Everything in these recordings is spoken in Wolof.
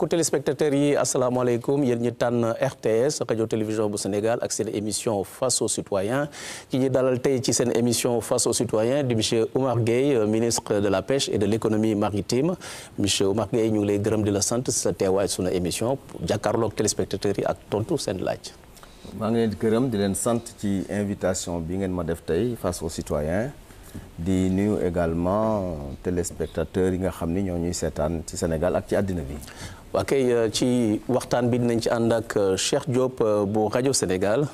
mbokku téléspectateurs yi asalaamaaleykum yéen ñi tànn RTS rajo télévision bu Sénégal ak seen émission face aux citoyens ki ñi dalal tey ci seen émission face aux citoyens di monsieur Oumar Gueye ministre de la pêche et de l'économie maritime monsieur Oumar Gueye ñu ngi lay gërëm di la sant sa teewaay sunu émission jàkkaarloog téléspectateurs yi ak tontu seen laaj. maa ngi leen di gërëm di leen sant ci invitation bi ngeen ma def tey face aux citoyens. di nuyu également téléspectateurs yi nga xam ni ñoo ñuy seetaan ci Sénégal ak ci àddina bi. waa kay ci waxtaan bi dinañ ci ànd ak Cheikh Diop bu rajo Sénégal.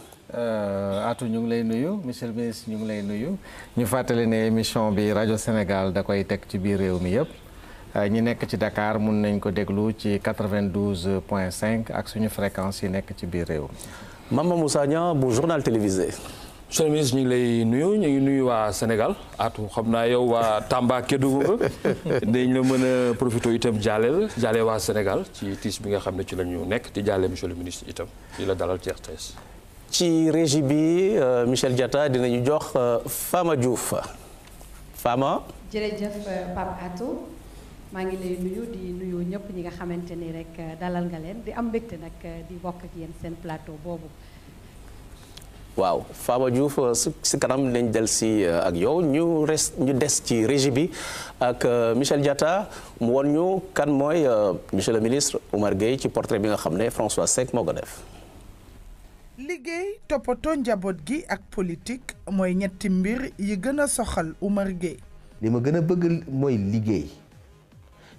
Atou ñu ngi lay nuyu monsieur le ministre ñu ngi lay nuyu ñu fàttali ne émission bi rajo Sénégal da koy teg ci biir réew mi yëpp ñi nekk ci Dakar mun nañ ko déglu ci 92.5 ak suñu fréquence yi nekk ci biir réew mi. Mama Moussa Niang bu journal télévisé. monsieur le ministre ñu ngi lay nuyu ñu ngi nuyu waa Sénégal Atou xam naa yow waa Tamba Kédougou dañ la mën a profité itam jaale waa Sénégal ci tiis bi nga xam ne ci la ñu nekk di jaale monsieur le ministre itam di la dalal ci RTS. ci régie bi Michel Diatta dinañu jox Fama Diouf Fama. jërëjëf Pape Atou maa ngi lay nuyu di nuyu ñëpp ñi nga xamante ni rek dalal nga leen di am mbégte nag di bokk ak yéen seen plateau boobu. waaw Fama Diouf si kanam nañ del si ak yow ñu des ci régie bi ak Michel Diatta mu won ñu kan mooy monsieur le ministre Oumar Gueye ci portrait bi nga xam ne François Seck moo ko def. liggéey toppatoo njaboot gi ak politique mooy ñetti mbir yi gën a soxal Oumar Gueye. li ma gën a bëgg mooy liggéey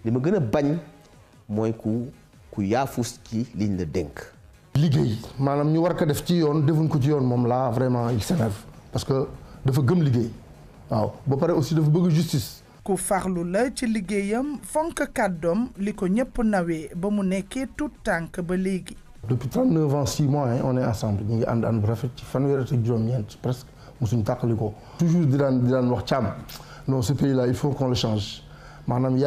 li ma gën a bañ mooy ku yaafus ci liñ la dénk. liggéey maanaam ñu war ko def ci yoon defuñ ko ci yoon moom là vraiment il s'énerve parce que dafa gëm liggéey waaw ba pare aussi dafa bëgg justice. ku farlu la ci liggéeyam fonk kàddoom li ko ñëpp nawee ba mu nekkee tout tànk ba léegi. depuis 39 ans 6 mois on est ensemble ñu ngi ànd bu rafet ci fanweeri at ak juróom-ñeent presque mosuñ tàqali ko. toujours di daan wax càmm non ce pays là il faut qu'on le change. maanaam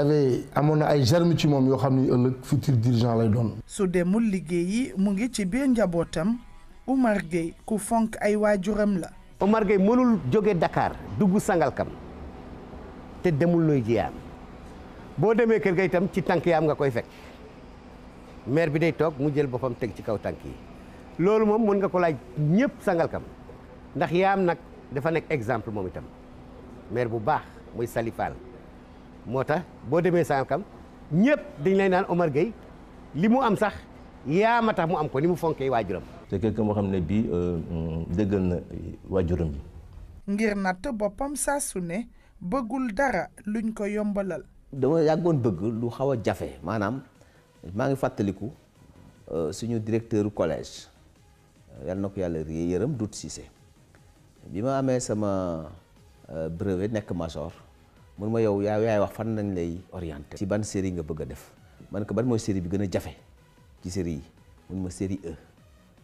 amoon na ay germes ci moom yoo xam ni ëllëg futur dirigeant lay doon. su demul liggéeyi mu ngi ci biir njabootam Oumar Gueye ku fonk ay waajuram la. Oumar Gueye mënul jóge Dakar dugg Sangalkam te demul nooy jiyaam boo demee kër ga itam ci tànk yaam nga koy fekk maire bi day toog mu jël boppam teg ci kaw tànk yi loolu moom mën nga ko laaj ñëpp Sangalkam ndax yaam nag dafa nekk exemple moom itam maire bu baax muy Sali Fall moo tax boo demee Sangalkam ñëpp dañ lay naan Oumar Gueye li mu am sax yaa ma tax mu am ko ni mu fonkee waajuram. te quelqu'un moo xam ne bii dëggal na waajuram bi. ngir natt boppam saa su ne bëggul dara luñ ko yombalal. dama yàggoon bëgg lu xaw a jafe maanaam maa ngi fàttaliku suñu directeur collège yal na ko yàlla yërëm Doudou Cissé bi ma amee sama brevet nekk major. mun ma yow yaay wax fan nañ lay orienté. ci ban série nga bëgg a def man ko ban mooy série bi gën a jafe ci série yi mun ma série E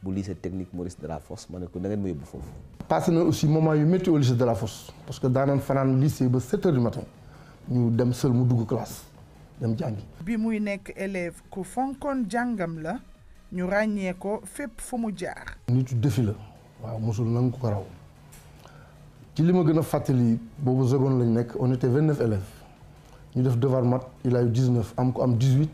bu lycée technique Maurice Delafosse ma ne ko da ngeen ma yóbbu foofu. passé na aussi moment yu métti au lycée Delafosse parce que daanaan fanaan lycée ba 7 heures du matin ñu dem seul mu dugg classe dem jàngi. bi muy nekk élève ku fonkoon jàngam la ñu ràññee ko fépp fu mu jaar. nitu défi la waaw mosul nangu ko raw. ci li ma gën a fàttali boobu seconde lañ nekk on était 29 élèves ñu def devoir maths il a eu 19 am ko am 18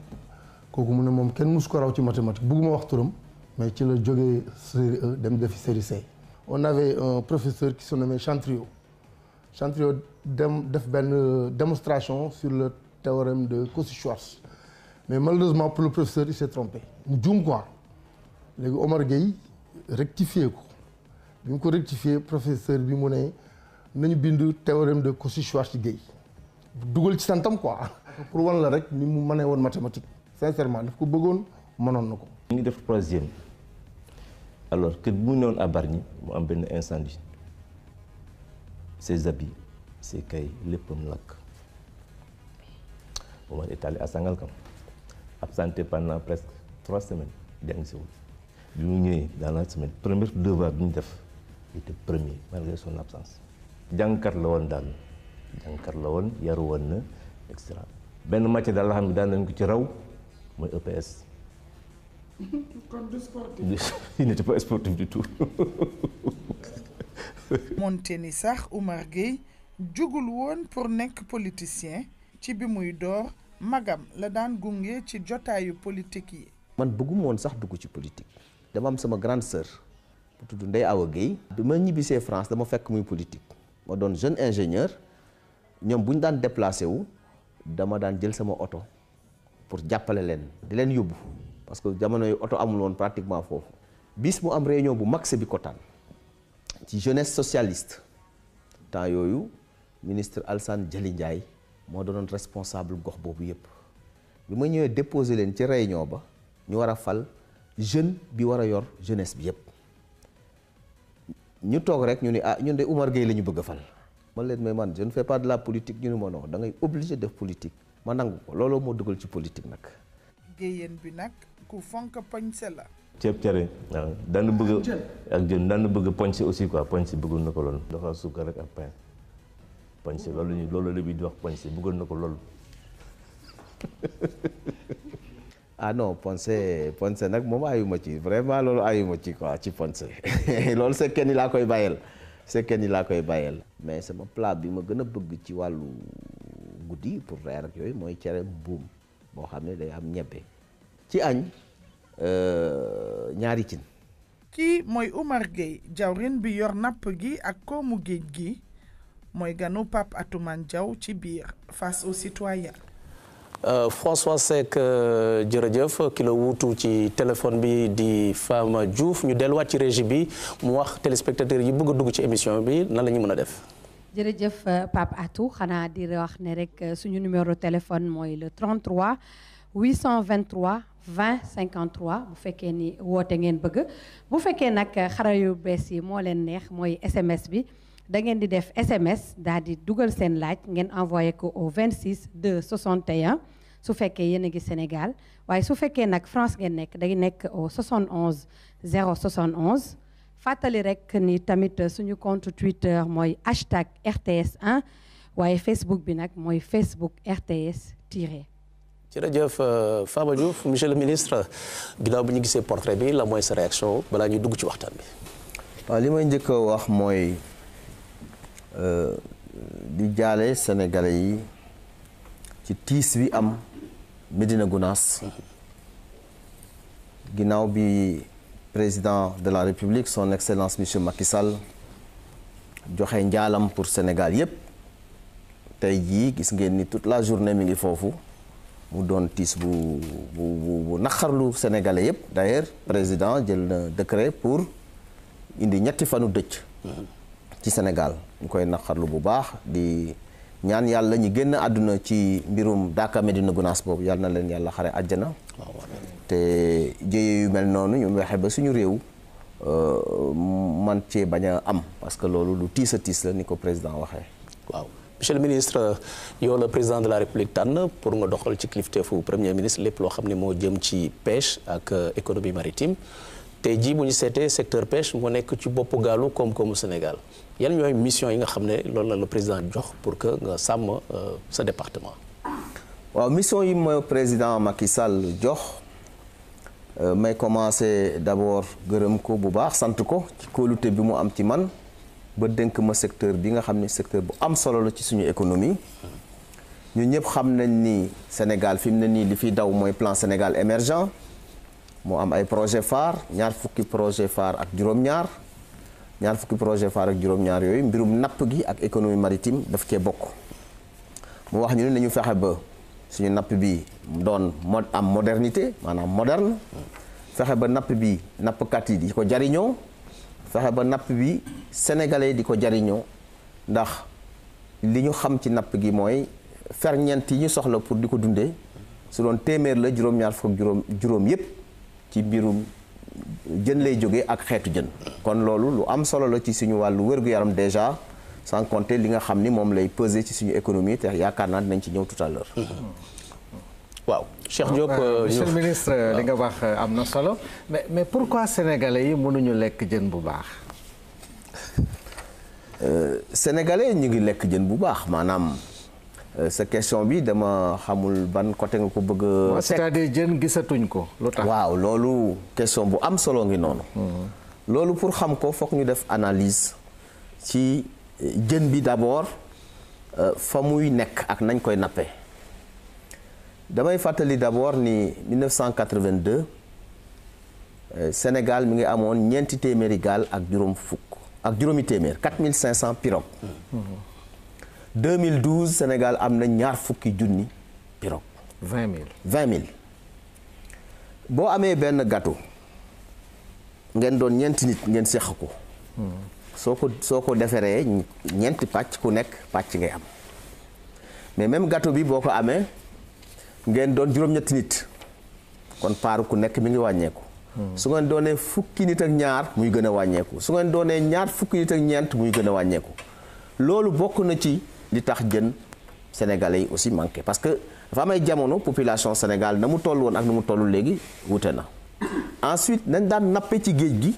kooku mu ne moom kenn mosu ko raw ci mathématique bugguma wax turam mais ci la jógee série E dem defi série C. on avait un professeur qui se nommait Chantrio dem def benn démonstration sur le théorème de Cauchy-Schwarz mais malheureusement pour le professeur il s'est trompé mu juum quoi léegi Oumar Gueye rectifié ko bi mu ko rectifié professeur bi mu ne nañu bind théorème de Cauchy-Schwarz ci Gueye dugal ci santam quoi pour wan la rek ni mu mënee woon mathématique sincèrement daf ko bëggoon mënoon na ko. ñu ngi def troisième alors que bu newoon à Bargny mu am benn incendie ses habits ses cahiers léppam lakk Oumar est allé à Sangalkam absenté pendant presque 3 semaines jàng si wul bi mu ñëwee dans la semaine premier devoir bi ñu def il était premier malgré son absence jàngkat la woon daal jàngkat la woon yaru woon na et cetera benn matière daal la xam ne daan nañ ko ci raw mooy EPS. kon du sportif. il n'était pas sportif du tout. moonte ni sax Oumar Gueye jugul woon pour nekk politicien ci bi muy door magam la daan gunge ci jotaayu politique yi. man bëgguma woon sax dugg ci politique dama am sama grande sœur bu tudd Ndeye Awa Guèye. bi ma ñibbisee France dama fekk muy politique ma doon jeune ingénieur ñoom bu ñu daan déplacé wu dama daan jël sama oto pour jàppale leen di leen yóbbu parce que jamono yu oto amul woon pratiquement foofu. bis mu am réunion bu mag Sébikotane ci jeunesse socialiste temps yooyu ministre Alassane Dialy Ndiaye moo doonoon responsable gox boobu yëpp bi ma ñëwee déposé leen ci réunion ba ñu war a fal jeune bi war a yor jeunesse bi yëpp ñu toog rek ñu ni ñun de Oumar Gueye la ñu bëgg a fal. man leen mais man je ne fais pas de la politique ñu ne ma non da ngay obligé def politique ma nangu ko looloo moo dugal ci politique nag. Guèyeen bi nag ku fonk poñse la. ceeb cere waaw daan bëgg ak jën daan bëgg poñse aussi quoi poñse bëggoon na ko lool dafa suukar rek ak pain poñse loolu la bi di wax poñse bëggoon na ko lool. non poñse nag moom ayuma ci vraiment loolu ayuma ci quoi ci poñse loolu c'est kenn laa koy bàyyeel mais sama plat bi ma gën a bëgg ci wàllu guddi pour reer ak yooyu mooy cere mbuum boo xam ne day am ñebbe ci añ ñaari cin. kii mooy Oumar Gueye jawrin bi yor napp gi ak koomu géej gi mooy ganu Pape Atoumane Diaw ci biir face aux citoyens. François Seck jërëjëf ki la wuutu ci téléphone bi di Fama Diouf ñu delluwaat ci régie bi mu wax téléspectateurs yi bëgg a dugg ci émission bi nan la ñu mën a def. jërëjëf Pape Atou xanaa di wax ne rek suñu numéro téléphone mooy le 33 823 20 53 bu fekkee ni woote ngeen bëgg bu fekkee nag xarala yu bees yi moo leen neex mooy SMS bi da ngeen di def SMS daal di dugal seen laaj ngeen envoyé ko au 26 2 61 su fekkee yéen a ngi Sénégal waaye su fekkee nag France ngeen nekk day nekk au 71 071 fàttali rek ni tamit suñu compte Twitter mooy hashtag RTS1 waaye Facebook bi nag mooy Facebook RTS tiré. jërëjëf Fama Diouf monsieur le ministre ginnaaw bi ñu gisee portrait bi la mooy sa réaction balaa ñuy dugg ci waxtaan bi. waaw li may njëkk a wax mooy di jaale sénégalais yi ci tiis bi am Médina Gounass ginnaaw bi président de la République son excellence monsieur Macky Sall joxe njaalam pour Sénégal yépp tey jii gis ngeen ni toute la journée mi ngi foofu mu doon tiis bu naqarlu sénégalais yépp d'ailleurs président jël na décret pour indi ñetti fanu dëcc ci Sénégal ñu koy naqarlu bu baax di ñaan yàlla ñi génn àdduna ci mbirum Daaka Médina Gounass boobu yàlla na leen yàlla xare àjjana te jëye yu mel noonu ñu waxe ba suñu réew man cee bañ a am parce que loolu lu tiis a tiis la ni ko président waxee. waaw monsieur le ministre yow la président de la République tànn pour nga doxal ci kilifteefu premier ministre lépp loo xam ne moo jëm ci pêche ak économie maritime tey jii bu ñu seetee secteur pêche moo nekk ci boppu gaalu koom-koomu Sénégal yan ñooy mission yi nga xam ne loolu la le président jox pour que nga sàmm sa département. waaw mission yi ma président Macky Sall jox may commencer d'abord gërëm ko bu baax sant ko ci kóolute bi mu am ci man ba dénk ma secteur bi nga xam ne secteur bu am solo la ci suñu économie ñu ñëpp xam nañ ni Sénégal fi mu ne nii li fiy daw mooy plan Sénégal émergent moo am ay projet phare ñaar fukki projet phare ak juróom-ñaar yooyu mbirum napp gi ak économie maritime daf cee bokk mu wax ñu ne nañu fexe ba suñu napp bi doon am modernité maanaam moderne fexe ba napp bi nappkat yi di ko jariñoo fexe ba napp bi sénégalais di ko jariñoo ndax li ñu xam ci napp gi mooy ferñeent yi ñu soxla pour di ko dundee su doon téeméer la juróom-ñaar fukk juróom yépp ci mbirum jën lay jógee ak xeetu jën kon loolu lu am solo la ci suñu wàllu wér-gu-yaram déjà sans compter li nga xam ni moom lay peser ci suñu économie te yaakaar naa dinañ ci ñëw tout à l'heure waaw Cheikh Diop monsieur le ministre li nga wax am na solo mais pourquoi sénégalais yi mënuñu lekk jën bu baax sénégalais ñu ngi lekk jën bu baax maanaam sa question bi dama xamul ban côté nga ko bëgg a c'est-à-dire jën gisatuñ ko lu tax waaw loolu question bu am solo ngi noonu loolu pour xam ko foog ñu def analyse ci jën bi d'abord fa muy nekk ak nañ koy nappe damay fàttali d'abord ni 1982 Sénégal mi ngi amoon ñeenti téeméeri gaal ak juróomi téeméer 4500 pirogues. 2012 Sénégal am na ñaar fukki junni pirogue. 20 000 boo amee benn gâteau ngeen doon ñeenti nit ngeen seq ko. soo ko defaree ñeenti pàcc ku nekk pàcc ngay am mais même gâteau bi boo ko amee ngeen doon juróom-ñetti nit kon paaru ku nekk mi ngi wàññeeku. su ngeen doonee fukki nit ak ñaar muy gën a wàññeeku su ngeen doonee ñaar fukki nit ak ñeent muy gën a wàññeeku loolu bokk na ci li tax jën sénégalais yi aussi manqué parce que dafa am ay jamono population Sénégal na mu toll woon ak na mu toll léegi wute na. ensuite nañ daan nappe ci géej gi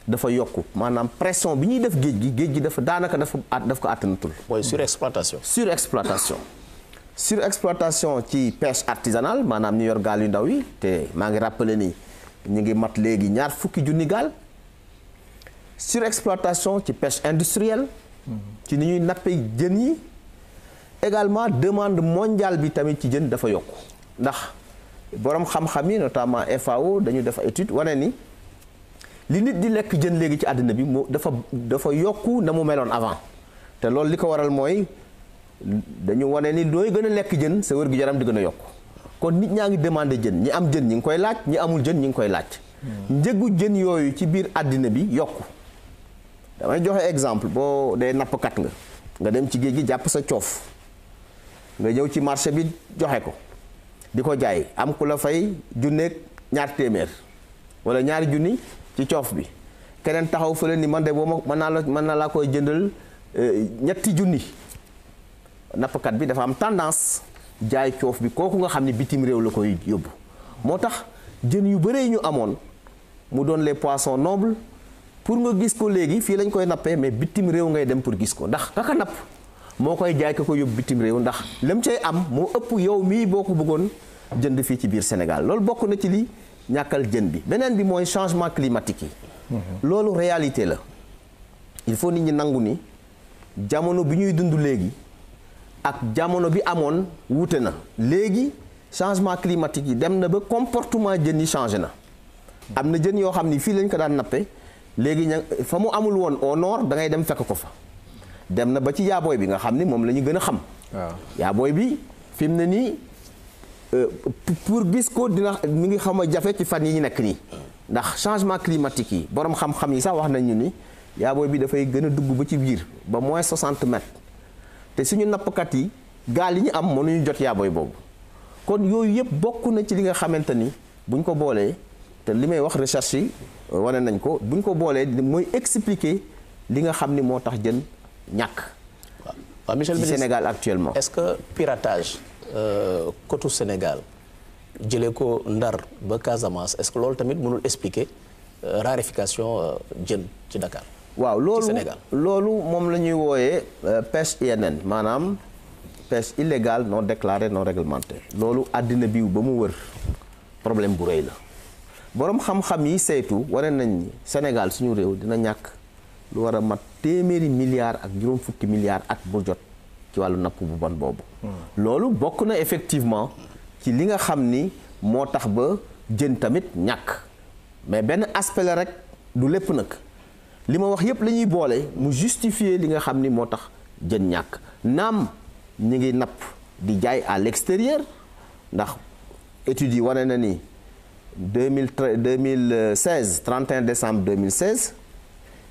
dafa yokku maanaam pression bi ñuy def géej gi dafa daanaka daf ko àttanatul. mooy surexploitation. surexploitation ci pêche artisanale maanaam ñu yor gaal yu ndaw yi te maa ngi rappelé ni ñu ngi mat léegi ñaar fukki junni gaal. surexploitation ci pêche industrielle. ci ni ñuy nappe jën yi. également demande mondiale bi tamit ci jën dafa yokku ndax borom xam-xam yi notamment FAO dañu def étude wane ni li nit di lekk jën léegi ci àddina bi moo dafa yokku na mu meloon avant te loolu li ko waral mooy dañu wane ni looy gën a lekk jën sa wér-gu-yaram di gën a yokku kon nit ñaa ngi demandé jën ñi am jën ñi ngi koy laaj ñi amul jën ñi ngi koy laaj. njëgu jën yooyu ci biir àddina bi yokku damay joxe exemple boo dee nappkat nga dem ci géej gi jàpp sa coof. nga ñëw ci marché bi joxe ko di ko jaay am ku la fay junneeg ñaar téeméer wala ñaari junni ci coof bi keneen taxaw fële ni man de boo mën naa laa koy jëndal ñetti junni nappkat bi dafa am tendance jaay coof bi kooku nga xam ne bitim réew la koy yóbbu moo tax jën yu bëree ñu amoon mu doon les poissons nobles pour nga gis ko léegi fii lañ koy nappee mais bitim réew ngay dem pour gis ko ndax kaka napp moo koy jaay ko yóbbu bitim réew ndax lam cay am moo ëpp yow mii boo ko bëggoon jënd fii ci biir Sénégal loolu bokk na ci li ñàkkal jën bi beneen bi mooy changement climatique yi. loolu réalité la il faut nit ñi nangu ni jamono bi ñuy dund léegi ak jamono bi amoon wuute na léegi changement climatique yi dem na ba comportement jën yi changé na am na jën yoo xam ni fii lañ ko daan nappe léegi fa mu amul woon au nord da ngay dem fekk ko fa. dem na ba ci yaabooy bi nga xam ni moom la ñu gën a xam. waaw yaabooy bi fi mu ne nii pour gis ko dina mi ngi xam a jafe ci fan yi ñu nekk nii. ndax changement climatique yi borom xam-xam yi sax wax nañu ni yaabooy bi dafay gën a dugg ba ci biir ba moins 60 mètres te suñu nappkat yi gaal yi ñu am mënuñu jot yaabooy boobu. kon yooyu yëpp bokk na ci li nga xamante ni buñ ko boolee te li may wax recherche yi wane nañ ko buñ ko boolee mooy expliquer li nga xam ni moo tax jën. ñàkk waaw monsieur le ministre Sénégal actuellement. est-ce que piratage côte Sénégal jëlee ko Ndar ba Casamance est-ce que loolu tamit mënul expliquer raréfaction jën ci Dakar. waaw ci Sénégal loolu moom la ñuy wooyee pêche INN maanaam pêche illégale non déclarée non réglementée. loolu àddina bi ba mu wër problème bu rëy la borom xam-xam yi saytu wane nañ ni Sénégal suñu réew dina ñàkk lu war a mat téeméeri milliards ak juróom fukki milliards at bu jot ci wàllu napp bu bon boobu. loolu bokk na effectivement ci li nga xam ni moo tax ba jën tamit ñàkk mais benn aspect la rek du lépp nag li ma wax yépp la ñuy boole mu justifier li nga xam ni moo tax jën ñàkk naam ñi ngi napp di jaay à l'extérieur ndax études yi wane na ni 2016 31 décembre 2016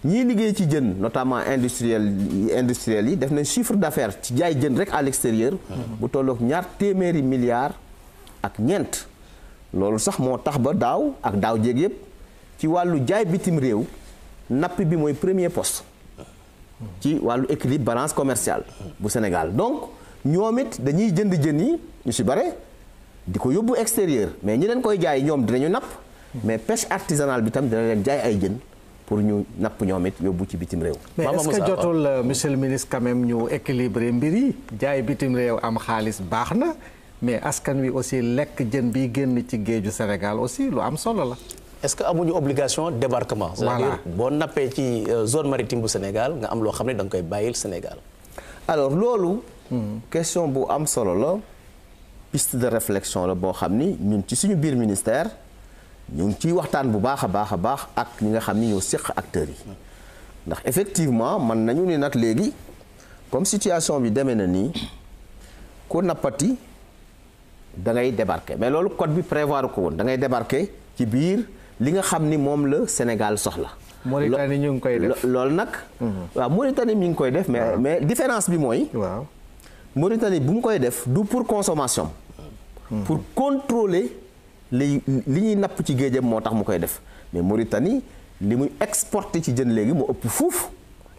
ñii liggéey ci jën notamment industriels yi def nañ chiffre d'affaires ci jaay jën rek à l'extérieur bu tolloog ñaar téeméeri milliards ak ñeent loolu sax moo tax ba daaw ak daaw jéeg yëpp ci wàllu jaay bitim réew napp bi mooy premier poste ci wàllu équilibre balance commerciale bu Sénégal donc ñoom it dañuy jënd jën yi ñu ci bare di ko yóbbu extérieur mais ñi leen koy jaay ñoom dinañu napp mais pêche artisanale bi tam dina leen jaay ay jën pour ñu napp ñoom it yóbbu ci bitim réew. mais est-ce que jotul monsieur le ministre quand même ñu équilibrer mbir yi jaay bitim réew am xaalis baax na mais askan wi aussi lekk jën bi génn ci géeju Sénégal aussi lu am solo la. est-ce que amuñu obligation débarquement. c'est-à-dire boo nappee ci zone maritime bu Sénégal nga am loo xam ne da nga koy bàyyil Sénégal. alors loolu. question bu am solo la piste de réflexion la boo xam ni ñun ci suñu biir ministère ñu ngi ciy waxtaan bu baax a baax ak ñi nga xam ni ñoo séq acteurs yi ndax effectivement man nañu ni nag léegi comme situation bi demee na nii ku nappati da ngay débarquer mais loolu code bi prévoir ko woon da ngay débarquer ci biir li nga xam ni moom la Sénégal soxla. Mauritanie ñu ngi koy def loolu nag. waaw Mauritanie mi ngi koy def mais différence bi mooy. waaw Mauritanie bu mu koy def du pour consommation. pour contrôler li ñuy napp ci géejam moo tax mu koy def mais Mauritanie li muy exporté ci jën léegi mu ëpp fuuf.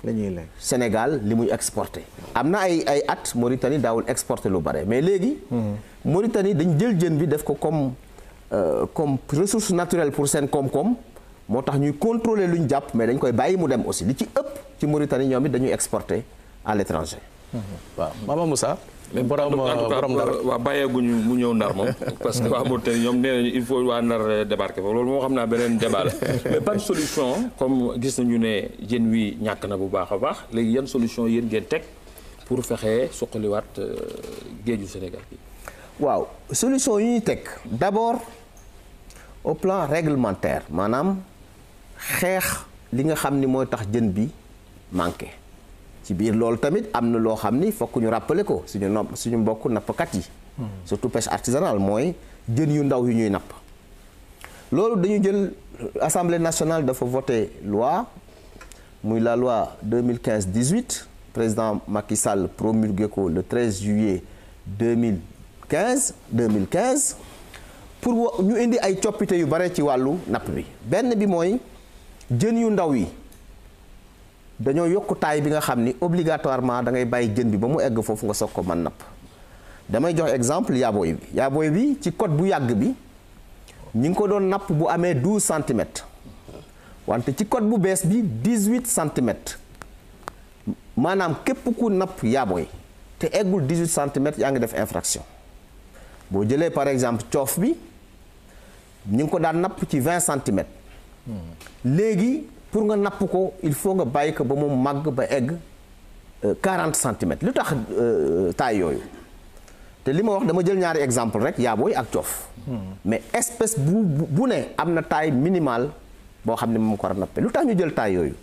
la ñuy lekk Sénégal li muy exporté. am na ay at Mauritanie daawul exporté lu bare mais léegi. Mauritanie dañ jël jën bi def ko comme ressource naturelle pour seen koom-koom moo tax ñuy contrôler lu ñu jàpp mais dañ koy bàyyi mu dem aussi li ci ëpp ci Mauritanie ñoom it dañuy exporté à l'étranger. waaw Mama Moussa. mais borom Ndar waaw bàyyeeguñu mu ñëw Ndar moom parce que waa Mauritanie ñoom nee nañu il faut waa Ndar débarquer foofu loolu moo xam naa beneen débat la mais ban solution comme gis nañu ne jën wi ñàkk na bu baax a baax léegi yan solution yéen ngeen teg pour fexe suqaliwaat géeju Sénégal bi. waaw solution yi ñuy teg d'abord au plan réglementaire maanaam xeex li nga xam ni mooy tax jën bi manqué. ci biir loolu tamit am na loo xam ni fokk ñu rappeler ko suñu mbokk nappkat yi. surtout pêche artisanale mooy jën yu ndaw yu ñuy napp. loolu dañu jël Assemblée nationale dafa voté loi muy la loi 2015-18 président Macky Sall promulgué ko le 13 juillet 2015 pour ñu indi ay coppite yu bare ci wàllu napp bi benn bi mooy jën yu ndaw yi. dañoo yokk taay bi nga xam ni obligatoirement da ngay bàyyi jën bi ba mu egg foofu nga soog ko mën napp damay jox exemple yaabooy bi ci code bu yàgg bi ñi ngi ko doon napp bu amee 12 centimètres wante ci code bu bees bi 18 centimètres maanaam képp ku napp yaabooy te eggul 18 centimètres yaa ngi def infraction boo jëlee par exemple coof bi ñi ngi ko daan napp ci 20 centimètres léegi pour nga napp ko il faut nga bàyyi ko ba mu màgg ba egg 40 centimètres lu tax taille yooyu te li ma wax dama jël ñaari exemple rek yaabooy ak coof mais espèce bu ne am na taille minimale boo xam ne moom ko war a nappe lu tax ñu jël taille yooyu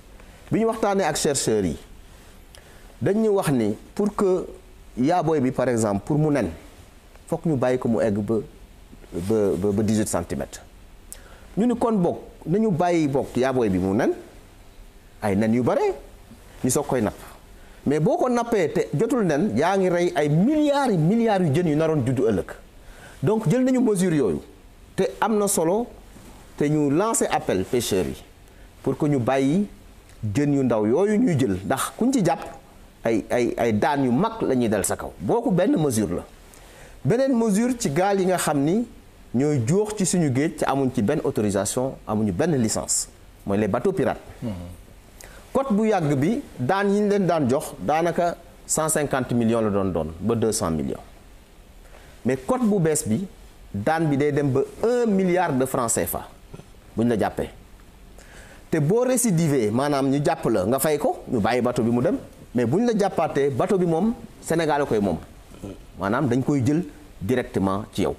bi ñu waxtaanee ak chercheurs yi dañu wax ni pour que yaabooy bi par exemple pour mu nen fokk ñu bàyyi ko mu egg ba 18 centimètres ñu ni kon bokk nañu bàyyi bokk yaabooy bi mu nen ay nen yu bare ñu soog koy napp mais boo ko nappee te jotul nen yaa ngi rey ay milliards yu jën yu naroon juddu ëllëg donc jël nañu mesure yooyu te am na solo te ñu lancé appel pêcheurs yi pour que ñu bàyyi jën yu ndaw yooyu ñuy jël ndax kuñ ci jàpp ay daan yu mag la ñuy dal sa kaw booku benn mesure la beneen mesure ci gaal yi nga xam ni ñooy jóox ci suñu géej te amuñ ci benn autorisation amuñu benn licence mooy les bateaux pirates. code bu yàgg bi daan yi ñu leen daan jox daanaka 150 millions la doon ba 200 millions mais code bu bees bi daan bi day dem ba 1 milliard de francs CFA bu ñu la jàppee te boo récidivé maanaam ñu jàpp la nga fay ko ñu bàyyi bateau bi mu dem mais bu ñu la jàppaatee bateau bi moom Sénégal a koy moom maanaam dañ koy jël directement ci yow.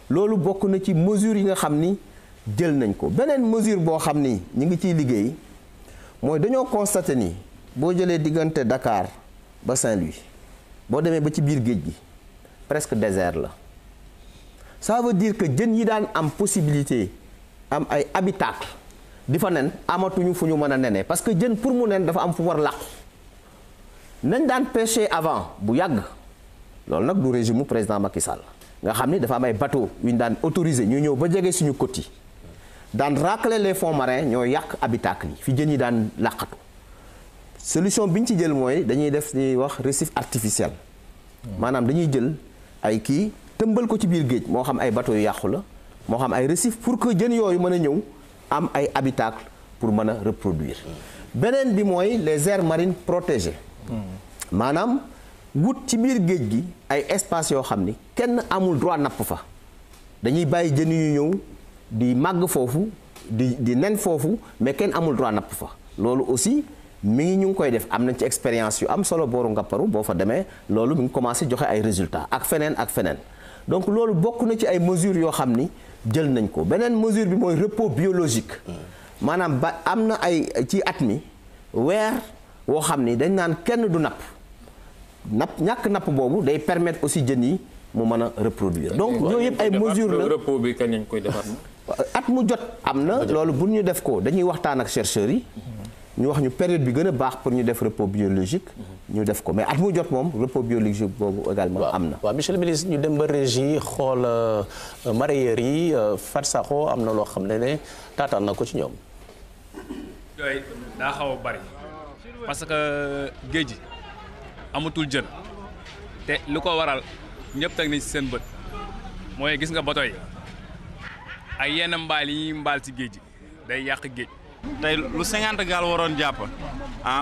loolu bokk na ci mesure yi nga xam ni jël nañ ko beneen mesure boo xam ni ñu ngi ciy liggéey mooy dañoo constaté ni boo jëlee diggante Dakar ba Saint-Louis boo demee ba ci biir géej gi presque désert la ça veut dire que jën yi daan am possibilité am ay habitacle di fa nen amatuñu fu ñu mën a nenee parce que jën pour mu nen dafa am fu mu war làqu nañ daan pêcher avant bu yàgg loolu nag du régime président Macky Sall nga xam ni dafa am ay bateau yu ñu daan autorisé ñu ñëw ba jege suñu côte yi daan racler les fonds marins ñoo yàq habitacle yi fi jën yi daan làqatu solution bi ñu ci jël mooy dañuy def ñuy wax récif artificiel maanaam dañuy jël ay kii tëmbal ko ci biir géej moo xam ay bateau yu yàqu la moo xam ay récif pour que jën yooyu mën a ñëw am ay habitacle pour mën a reproduire beneen bi mooy les aires marines protégées maanaam wut ci biir géej gi ay espace yoo xam ni kenn amul droit napp fa dañuy bàyyi jën yu ñëw di màgg foofu di nen foofu mais kenn amul droit napp fa loolu aussi ñu ngi koy def am nañ ci expérience yu am solo booru Ngapparu boo fa demee loolu mi ngi commencé joxe ay résultats ak feneen donc loolu bokk na ci ay mesures yoo xam ni jël nañ ko. beneen mesure bi mooy repos biologique maanaam ba am na ay ci at mi weer woo xam ni dañ naan kenn du napp ñàkk napp boobu day permettre aussi jën yi mu mën a reproduire. donc yooyu yëpp ay mesures la. repos bi kañ lañ koy defaat. at mu jot am na loolu bu ñu def ko dañuy waxtaan ak chercheurs yi ñu wax ñu période bi gën a baax pour ñu def repos biologique ñu def ko mais at mu jot moom repos biologique boobu également am na. waaw monsieur le ministre ñu dem ba régie xool mareyeurs yi Fat Sakho am na loo xam ne taataan na ko ci ñoom. yooyu daa xaw a bari parce que géej gi amatul jën te lu ko waral ñëpp teg nañ ci seen bët mooy gis nga bato yi ay yenn mbaal yi ñuy mbaal ci géej gi day yàq géej. tey lu 50 gaal waroon jàpp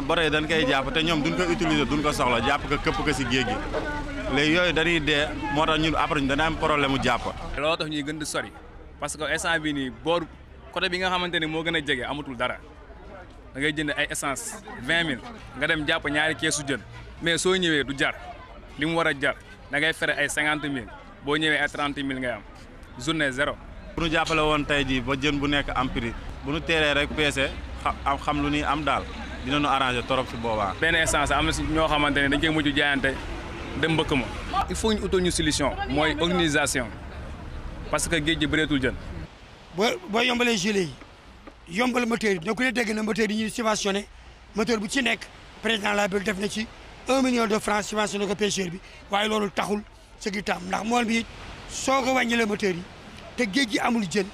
bato yi dañ koy jàpp te ñoom duñ ko utiliser duñ ko soxla jàpp ko këpp ko ci géej gi léegi yooyu dañuy dee moo tax ñun après ñu dana am problème mu jàpp. looloo tax ñuy gën di sori parce que instant bii nii boor côté bi nga xamante ni moo gën a jege amatul dara da ngay jënd ay essence 20 000 nga dem jàpp ñaari keesu jën mais soo ñëwee du jar li mu war a jar da ngay fere ay 50 000 boo ñëwee ay 30 000 ngay am journée zéro. bu ñu jàppale woon tey jii ba jën bu nekk am prix bu ñu teelee rek peese xam lu ñuy am daal dinañu arrangé torop si boobaa. benn essence am na si ñoo xamante ne dañ koy mujj jaayante dem mbëkk ma. il faut ñu utal ñu solution mooy organisation parce que géej gi bëreetul jën. boo yombalee gilet yi yombal moteur yi donc ku ne dégg na moteur yi ñuy subventionné moteur bu ci nekk président la République def na ci 1 million de francs subventionné ko pêcheur bi waaye loolu taxul sa gi tam ndax mool bi soo ko wàññilee moteur yi te géej gi amul jën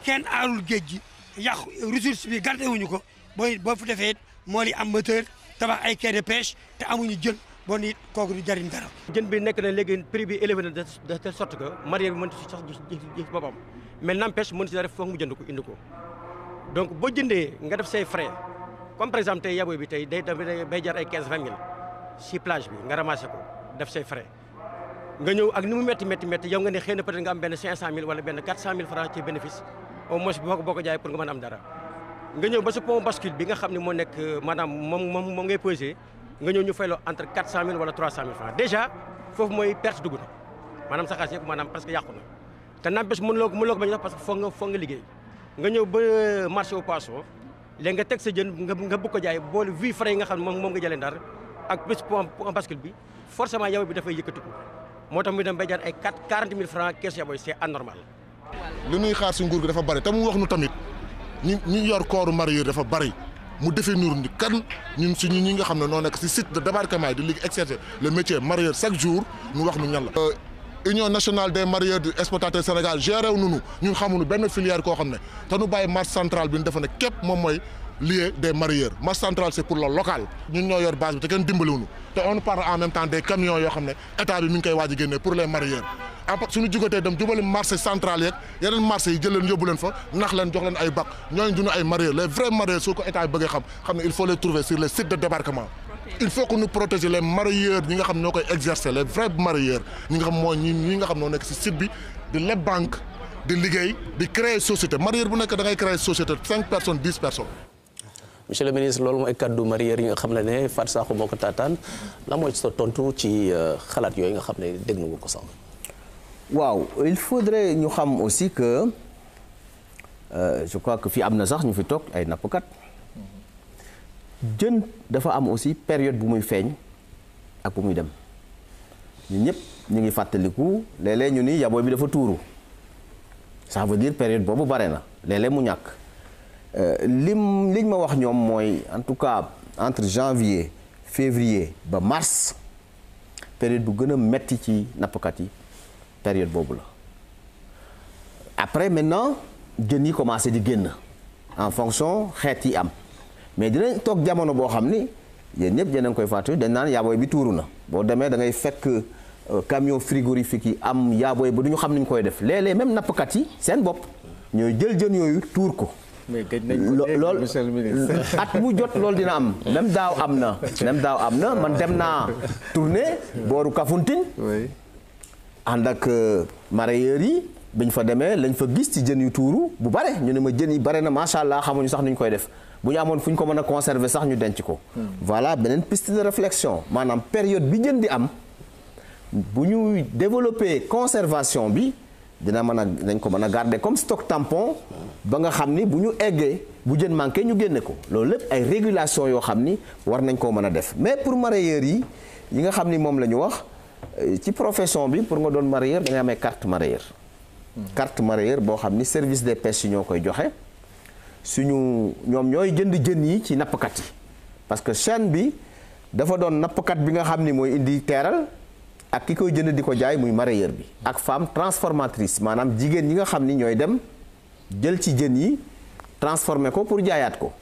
kenn aarul géej gi yàqu ressource bi gardé wuñu ko boo fu defee mool yi am moteur tabax ay quai de pêche te amuñu jën bon it kooku du jariñ dara. jën bi nekk na léegi prix bi élevé na de telle sorte que mareyeur bi mën si sax gis boppam mais n'empêche mën si dara foog mu jënd ko indi ko donc boo jëndee nga def say frais comme par exemple tey yaboy bi tey day jar ay 15-20 000 si plage bi nga ramassé ko def say frais nga ñëw ak ni mu métti yow nga ne xëy na peut-être nga am benn 500 000 wala benn 400 000 francs ci bénéfice au moins boo ko jaayee pour nga mën a am dara nga ñëw ba sa pont bascule bi nga xam ne moo nekk maanaam moom ngay pesé nga ñëw ñu fayloo entre 400 000 wala 300 000 francs déjà foofu mooy perte dugg na maanaam sa xaalis yëpp maanaam presque yàqu na te n'empêche mënuloo ko bañ a def parce que foog nga liggéey nga ñëw ba marché au poisson léegi nga teg sa jën nga bëgg ko jaay boole vie frais yi nga xam ne moom nga jëlee ndar ak plus pont bascule bi forcément yow bi dafay yëkkatiku moo tax muy dem bay jaar ay 40 000 francs kees yaboy c'est anormal. li ñuy xaar si nguur gi dafa bari te mu wax nu tamit ñi yor kooru mareyeur dafa bari mu définir ni kan ñun suñu ñi nga xam ne noo nekk si site de débarquement di liggéey exercer le métier mareyeur chaque jour ñu wax nu ñan la. Union nationale des mareyeurs du exportateur Sénégal géré wu ñu ñun xamuñu benn filière koo xam ne te nu bàyyi marché central bi ñu defa ne képp moom mooy lieu des mareyeurs marché central c'est pour le local ñun ñoo yor base bi te kenn dimbaliwuñu te on parle en même temps des camions yoo xam ne état bi mi ngi koy waaj a génne pour les mareyeurs suñu jugatee dem jubali marché central yeeg yeneen marché yi jël leen yóbbu leen fa nax leen jox leen ay bac ñooñu duñu ay mareyeurs les vrais mareyeurs su ko état bi bëggee xam ne il faut les trouver sur les sites de débarquement. Il faut que nous protéger les mareyeurs ñi nga xam ñoo koy exercer les vrais mareyeurs ñi nga xam mooy ñi nga xam noo nekk ci site bi di leb banque di liggéey di créer société mareyeur bu nekk da ngay créer société 5 personnes 10 personnes. monsieur le ministre loolu mooy kaddu mareyeur yi nga xam ne Fat Sakho moo ko taataan la mooy sa tontu ci xalaat yooyu nga xam ne dégg nga ko sànq. waaw il faudrait ñu xam aussi que je crois que fii am na sax ñu fi toog ay nappkat. jën dafa am aussi période bu muy feeñ ak bu muy dem ñun ñëpp ñu ngi fàttaliku léeg-léeg ñu ni yaboy bi dafa tuuru ça veut dire période boobu bare na léeg-léeg mu ñàkk liñ ma wax ñoom mooy en tout cas entre janvier février ba mars période bu gën a metti ci nappkat yi période boobu la après maintenant jën yi commencé di génn en fonction xeet yi am mais dinañ toog jamono boo xam ni yéen ñëpp yéen a ngi koy fàttali dañ naan yaabooy bi tuuru na boo demee da ngay fekk camion frigorifique yi am yaabooy ba du ñu xam ni ñu koy def léeg-léeg même nappkat yi seen bopp ñooy jël jën yooyu tuur ko. mais gëj nañ ko dégg monsieur le ministre. at mu jot loolu dina am même daaw am na man dem naa tournée booru Kafountine. oui. ànd ak mareyeurs yi biñ fa demee lañ fa gis ci jën yu tuuru bu bare ñu ne ma jën yi bare na macha allah xamuñu sax nuñ koy def. bu ñu amoon fu ñu ko mën a conserver sax ñu denc ko. voilà beneen piste de réflexion maanaam période bi jën di am bu ñu développer conservation bi dañ ko mën a garder comme stock tampon ba nga xam ni bu ñu eggee bu jën manqué ñu génne ko loolu lépp ay régulation yoo xam ni war nañ koo mën a def mais pour mareyeurs yi nga xam ni moom la ñu wax ci profession bi pour nga doon mareyeur da ngay amee carte mareyeur. carte mareyeur boo xam ni service des pêches yi ñoo koy joxe ñoom ñooy jënd jën yi ci nappkat yi parce que chaîne bi dafa doon nappkat bi nga xam ni mooy indi teeral ak ki koy jënd di ko jaay muy mareyeur bi ak femme transformatrice maanaam jigéen ñi nga xam ni ñooy dem jël ci jën yi transformer ko pour jaayaat ko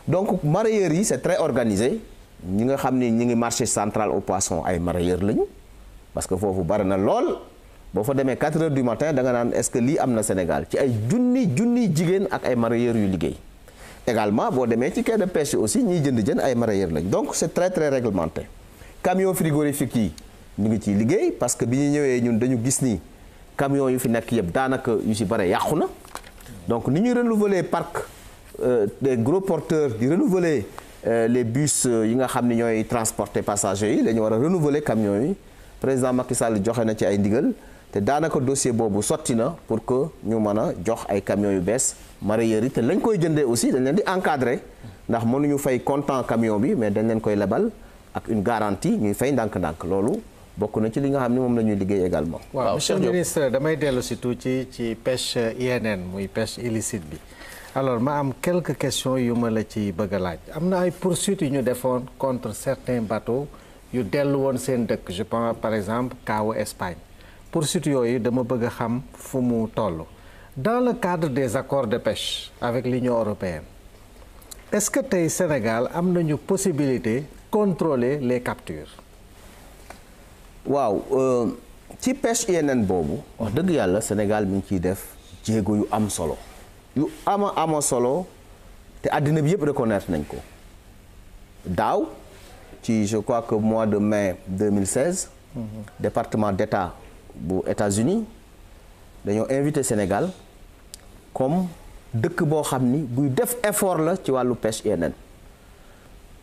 donc mareyeurs yi c'est très organisé ñi nga xam ni ñi ngi marché central au poisson ay mareyeurs lañu parce que foofu bari na lool boo fa demee 4 heures du matin da nga naan est-ce que lii am na Sénégal ci ay junni jigéen ak ay mareyeurs yu liggéey également boo demee ci quai de pêche aussi ñiy jënd jën ay mareyeurs lañ donc c'est très très réglementé camion frigorifique yi ñu ngi ciy liggéey parce que bi ñu ñëwee ñun dañu gis ni camion yu fi nekk yëpp daanaka yu ci bare yàqu na donc ni ñuy renouveler parc des gros porteurs di renouveler les bus yi nga xam ni ñooy transporter passagers yi la ñu war a renouveler camions yi président Macky Sall joxe na ci ay ndigal te daanaka dossier boobu sotti na pour que ñu mën a jox ay camions yu bees mareyeurs yi te lañ koy jëndee aussi dañ leen di encadrer ndax mënuñu fay comptant camion bi mais dañ leen koy lebal ak une garantie ñuy fay ndànk-ndànk loolu bokk na ci li nga xam ne moom la ñuy liggéey également. waaw monsieur le ministre damay dellu si tuuti ci pêche INN muy pêche illicite bi alors ma am quelques questions yu ma la ci bëgg a laaj am na ay poursuites yu ñu defoon contre certains bateaux yu dellu woon seen dëkk je pense par exemple kaawu Espagne poursuites yooyu dama bëgg a xam fu mu toll. Dans le cadre des accords de pêche avec l'Union européenne est-ce que tey Sénégal am nañu possibilité contrôler les captures. waaw ci pêche INN boobu wax dëgg yàlla Sénégal mi ngi ciy def jéego yu am solo yu ama solo te àddina bi yëpp reconnaître nañ ko daaw ci je crois que mois de mai 2016 département d'État bu États-Unis dañoo invité Sénégal comme dëkk boo xam ni buy def effort la ci wàllu pêche INN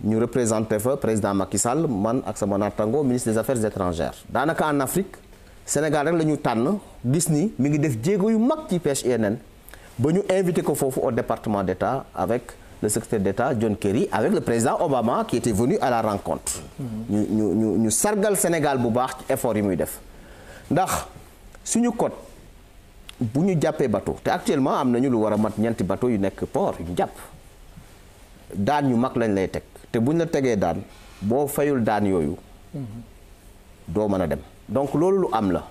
ñu représenté fa président Macky Sall man ak sama naataango ministre des affaires étrangères daanaka en Afrique Sénégal rek la ñu tànn gis ni mi ngi def jéego yu mag ci pêche INN ba ñu invité ko foofu au département d'État avec le secrétaire d'État John Kerry avec le président Obama qui était venu à la rencontre. ñu sargal Sénégal bu baax ci effort yi muy def ndax suñu côte bu ñu jàppee bateau te actuellement am nañu lu war a mat ñeenti bateau yu nekk port yu ñu jàpp daan yu mag lañ lay teg. te buñ la tegee daan boo fayul daan yooyu doo mën a dem donc loolu lu am la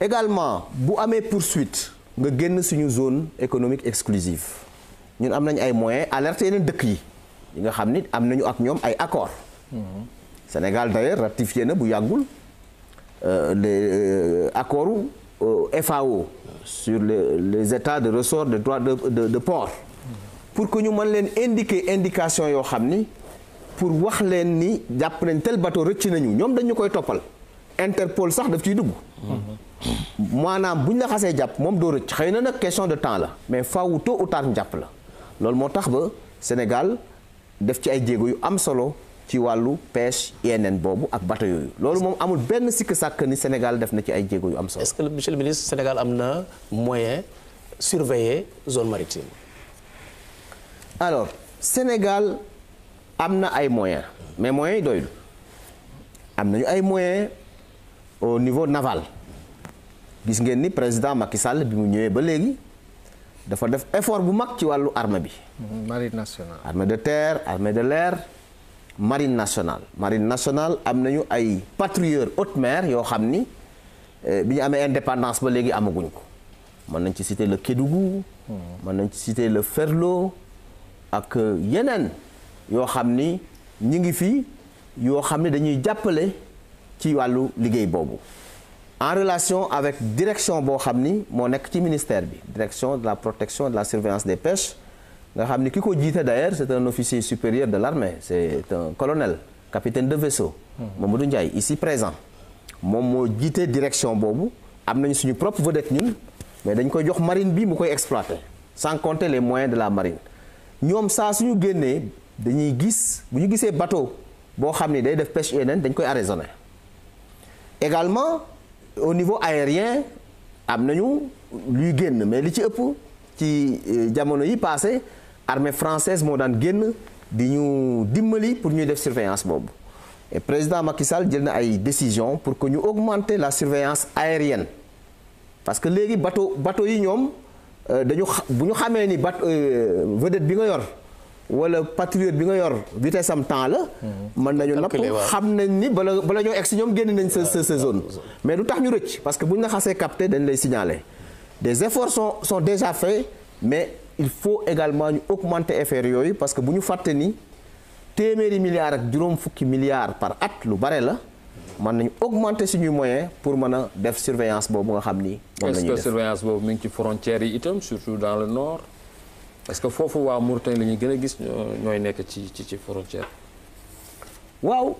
également bu amee poursuite nga génn suñu zone économique exclusive ñun am nañu ay moyens alerter yeneen dëkk yi nga xam ni am nañu ak ñoom ay accords Sénégal d'ailleurs ratifié na bu yàggul les accords FAO sur les états de ressort de droit de port pour que ñu mën leen indiquer indication yoo xam ni pour wax leen ni jàpp nañ tel bateau rëcc nañu ñoom dañu koy toppal Interpol sax daf ciy dugg maanaam bu ñu la xasee jàpp moom doo rëcc xëy na nag question de temps la mais faaw tôt ou tard jàpp la loolu moo tax ba Sénégal def ci ay jéego yu am solo ci wàllu pêche INN boobu ak bateau yooyu loolu moom amul benn sikk sàkk ni Sénégal def na ci ay jéego yu am solo. Est-ce que monsieur le ministre Sénégal am na moyen surveiller zone maritime. alors Sénégal am na ay moyens mais moyens yi doyul am nañu ay moyens au niveau naval gis ngeen ni président Macky Sall bi mu ñëwee ba léegi dafa def effort bu mag ci wàllu armée bi. marine nationale. armée de terre armée de l'air marine nationale. marine nationale am nañu ay patrouilleurs haute mer yoo xam ni bi ñu amee indépendance ba léegi amaguñ ko mën nañ ci citer le Kédougou. mën nañ ci citer le Ferlo ak yeneen. yoo xam ni ñi ngi fi yoo xam ni dañuy jàppale ci wàllu liggéey boobu en relation avec direction boo xam ni moo nekk ci ministère bi direction de la protection de la surveillance des pêches nga xam ni ki ko jiite d'ailleurs c'est un officier supérieur de l'armée c'est un colonel capitaine de vaisseau Mamadou Ndiaye ici présent moom moo jiite direction boobu am nañu suñu propre vedette ñun mais dañ koy jox marine bi mu koy exploiter sans compter les moyens de la marine ñoom saa suñu génnee dañuy gis bu ñu gisee bateau boo xam ni day def pêche INN dañ koy arraisonner également au niveau aérien am nañu luy génn mais li ci ëpp ci jamono yi passé armée française moo daan génn di ñu dimbali pour ñuy def surveillance boobu et président Macky Sall jël na ay décisions pour que ñu augmenter la surveillance aérienne parce que léegi bateau yi ñoom dañu bu ñu xamee ni vedette bi nga yor wala patrouilleur bi nga yor vitesse am temps la mën nañu napp xam nañ ni bala ñoo egsi ñoom génn nañ sa zone mais du tax ñu rëcc parce que bu ñu la xasee capté dañ lay signaler des efforts sont déjà faits mais il faut également ñu augmenter effort yooyu parce que bu ñu fàtte ni téeméeri milliards ak juróom fukki milliards par at lu bare la mën nañu augmenter suñuy moyens pour mën a def surveillance boobu nga xam ni moom la ñuy def. est-ce que surveillance boobu mi ngi ci frontières yi itam surtout dans le nord parce que foofu waa Mauritanie la ñuy gën a gis ñooy nekk ci frontière. waaw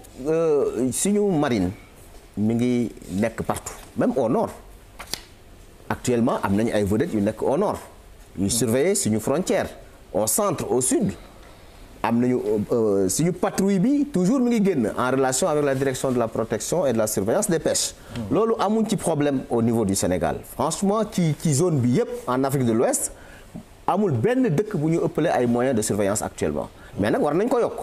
suñu marine mi ngi nekk partout même au nord actuellement am nañu ay vedettes yu nekk au nord. ñuy surveiller suñu frontière au centre au sud am nañu suñu patrouille bi toujours mi ngi génn en relation avec la direction de la protection et de la surveillance des pêches loolu amuñ ci problème au niveau du Sénégal franchement ci zone bi yëpp en Afrique de l'Ouest amul benn dëkk bu ñu ëppale ay moyens de surveillance actuellement mais nag war nañ ko yokk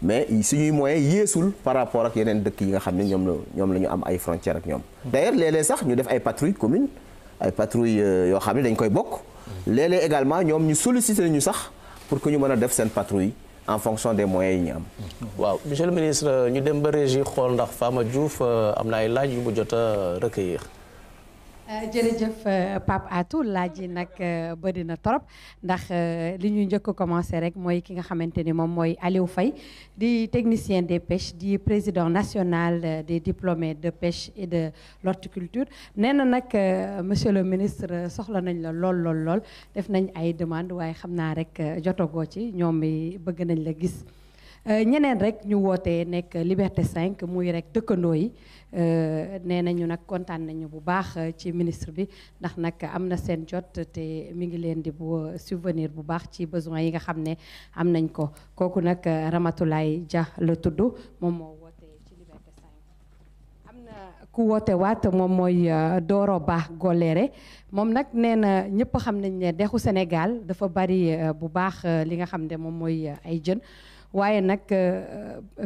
mais suñuy moyens yéesul par rapport ak yeneen dëkk yi nga xam ne ñoom la ñu am ay frontières ak ñoom d'ailleurs léeg-léeg sax ñu def ay patrouilles communes ay patrouilles yoo xam ne dañ koy bokk léeg-léeg également ñoom ñu sollicité nañu sax pour que ñu mën a def seen patrouille en fonction des moyens yi ñu am. waaw monsieur le ministre ñu dem ba régie xool ndax Fama Diouf am na ay laaj yu mu jot a recueillir. jërëjëf Pape Atou laaj yi nag bëri na trop ndax li ñuy njëkk a commencé rek mooy ki nga xamante ni moom mooy Aliou Faye di technicien des pêches di président national des diplômés de pêche et de l'horticulture nee na nag monsieur le ministre soxla nañ la lool def nañ ay demande waaye xam naa rek jotagoo ci ñoom bi bëgg nañ la gis ñeneen rek ñu wootee nekk Liberté 5 muy rek dëkkandoo yi nee nañu nag kontaan nañu bu baax ci ministre bi ndax nag am na seen jot te mi ngi leen di bu subvenir bu baax ci besoin yi nga xam ne am nañ ko kooku nag Ramatoulaye Dia la tudd moom moo woote ci Liberté 5 am na ku woote waat moom mooy Doro Ba Goléré moom nag nee na ñëpp xam nañ ne dexu Sénégal dafa bari bu baax li nga xam ne moom mooy ay jën waaye nag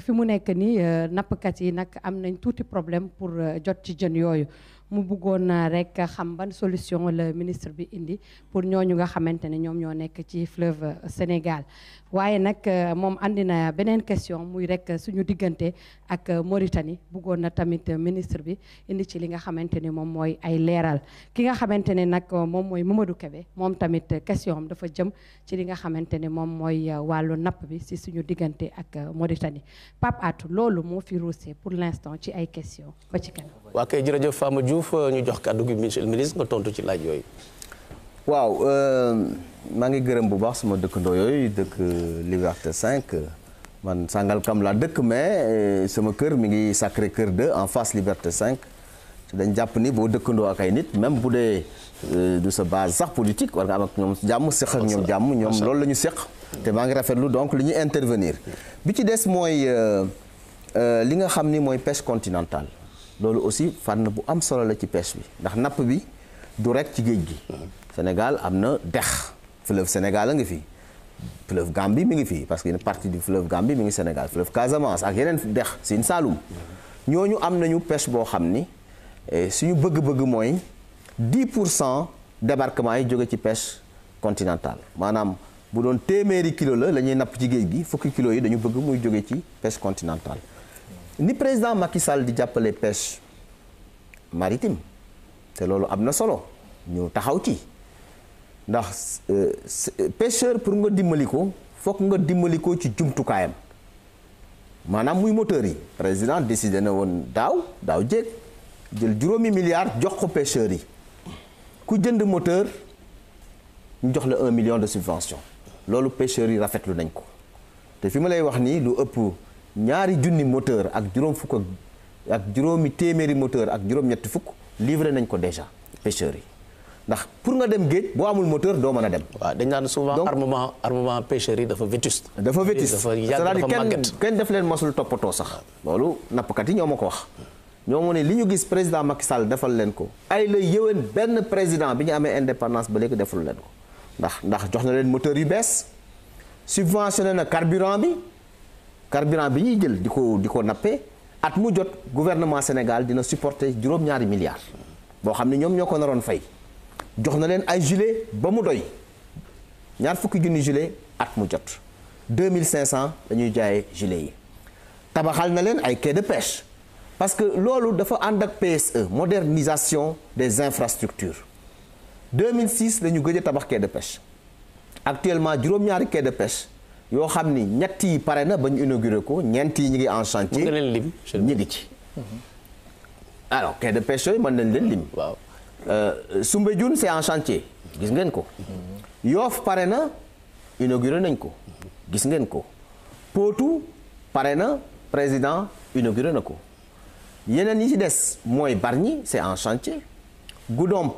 fi mu nekk nii nappkat yi nag am nañ tuuti problème pour jot ci jën yooyu mu bëggoon rek xam ban solution le ministre bi indi pour ñooñu nga xamante ne ñoom ñoo nekk ci fleuve Sénégal waaye nag moom andi na beneen question muy rek suñu diggante ak Mauritanie bëggoon na tamit ministre bi indi ci li nga xamante ni moom mooy ay leeral ki nga xamante ne nag moom mooy Mamadou Kébé moom tamit question am dafa jëm ci li nga xamante ne moom mooy wàllu napp bi si suñu diggante ak Mauritanie Pape Atou loolu moo fi ruusee pour l'instant ci ay question ba ci kanam. waa kay jërëjëf Fama Diouf ñu jox kàddu gi monsieur le ministre nga tontu ci laaj yooyu. waaw maa ngi gërëm bu baax sama dëkkandoo yooyu dëkk Liberté 5 man Sangalkam laa dëkk mais sama kër mi ngi Sacré-Cœur 2 en face Liberté 5 dañ jàpp ni boo dëkkandoo ak ay nit même bu dee du sa base sax politique war nga am ak ñoom jàmm seq ak ñoom jàmm ñoom loolu la ñu seq te maa ngi rafetlu donc li ñuy intervenir bi ci des mooy li nga xam ni mooy pêche continentale loolu aussi fànn bu am solo la ci pêche bi ndax napp bi du rek ci géej gi Sénégal am na dex fleuve Sénégal a ngi fi fleuve Gambie mi ngi fi parce que une partie du fleuve Gambie mi ngi Sénégal fleuve Casamance ak yeneen dex Sine Saloum ñooñu am nañu pêche boo xam ni suñu bëgg-bëgg mooy 10% débarquement yi jóge ci pêche continentale maanaam bu doon téeméeri kilo la ñuy napp ci géej gi fukki kilos yi dañu bëgg muy jóge ci pêche continentale ni président Macky Sall di jàppale pêche maritime te loolu am na solo ñu taxaw ci ndax pêcheur pour nga dimbali ko fokk nga dimbali ko ci jumtukaayam maanaam muy moteur yi président décidé na woon daaw jéeg jël juróomi milliards jox ko pêcheurs yi ku jënd moteur ñu jox la 1 million de subvention loolu pêcheurs yi rafetlu nañ ko te fi ma lay wax nii lu ëpp ñaari junni moteur ak juróom fukk ak juróomi téeméeri moteur ak juróom-ñetti fukk livré nañ ko déjà pêcheurs yi ndax pour nga dem géej boo amul moteur doo mën a dem. waaw dañ naan souvent armement pêcheurs yi dafa vétuste. c'est-à-dire kenn def leen mosul toppatoo sax. loolu nappkat yi ñoo ma ko wax. ñoo mu ne li ñu gis président Macky Sall defal leen ko ay la yëwén benn président bi ñu amee indépendance ba léegi deful leen ko ndax jox na leen moteur yu bees subventionné na carburant bi ñuy jël di ko nappee at mu jot gouvernement Sénégal dina supporter juróom-ñaari milliards boo xam ne ñoom ñoo ko naroon fay jox na leen ay gilet ba mu doy ñaar fukki junni gilet at mu jot 2500 dañuy jaayee gilet yi tabaxal na leen ay quai de pêche parce que loolu dafa ànd ak PSE modernisation des infrastructures 2006 la ñu gëj a tabax quai de pêche actuellement juróom-ñaari quai de pêche yoo xam ni ñett yi pare na ba ñu inauguré ko ñeent yi ñu ngi en chantier. mën nga leen lim ñu ngi ci. alors quai de pêche yooyu mën nañ leen lim. waaw Soumbédioune c'est en chantier gis ngeen ko. Yoff pare na inauguré nañ ko gis ngeen ko. Potou pare na président inauguré na ko yeneen yi ci des mooy Bargny c'est en chantier Goudomp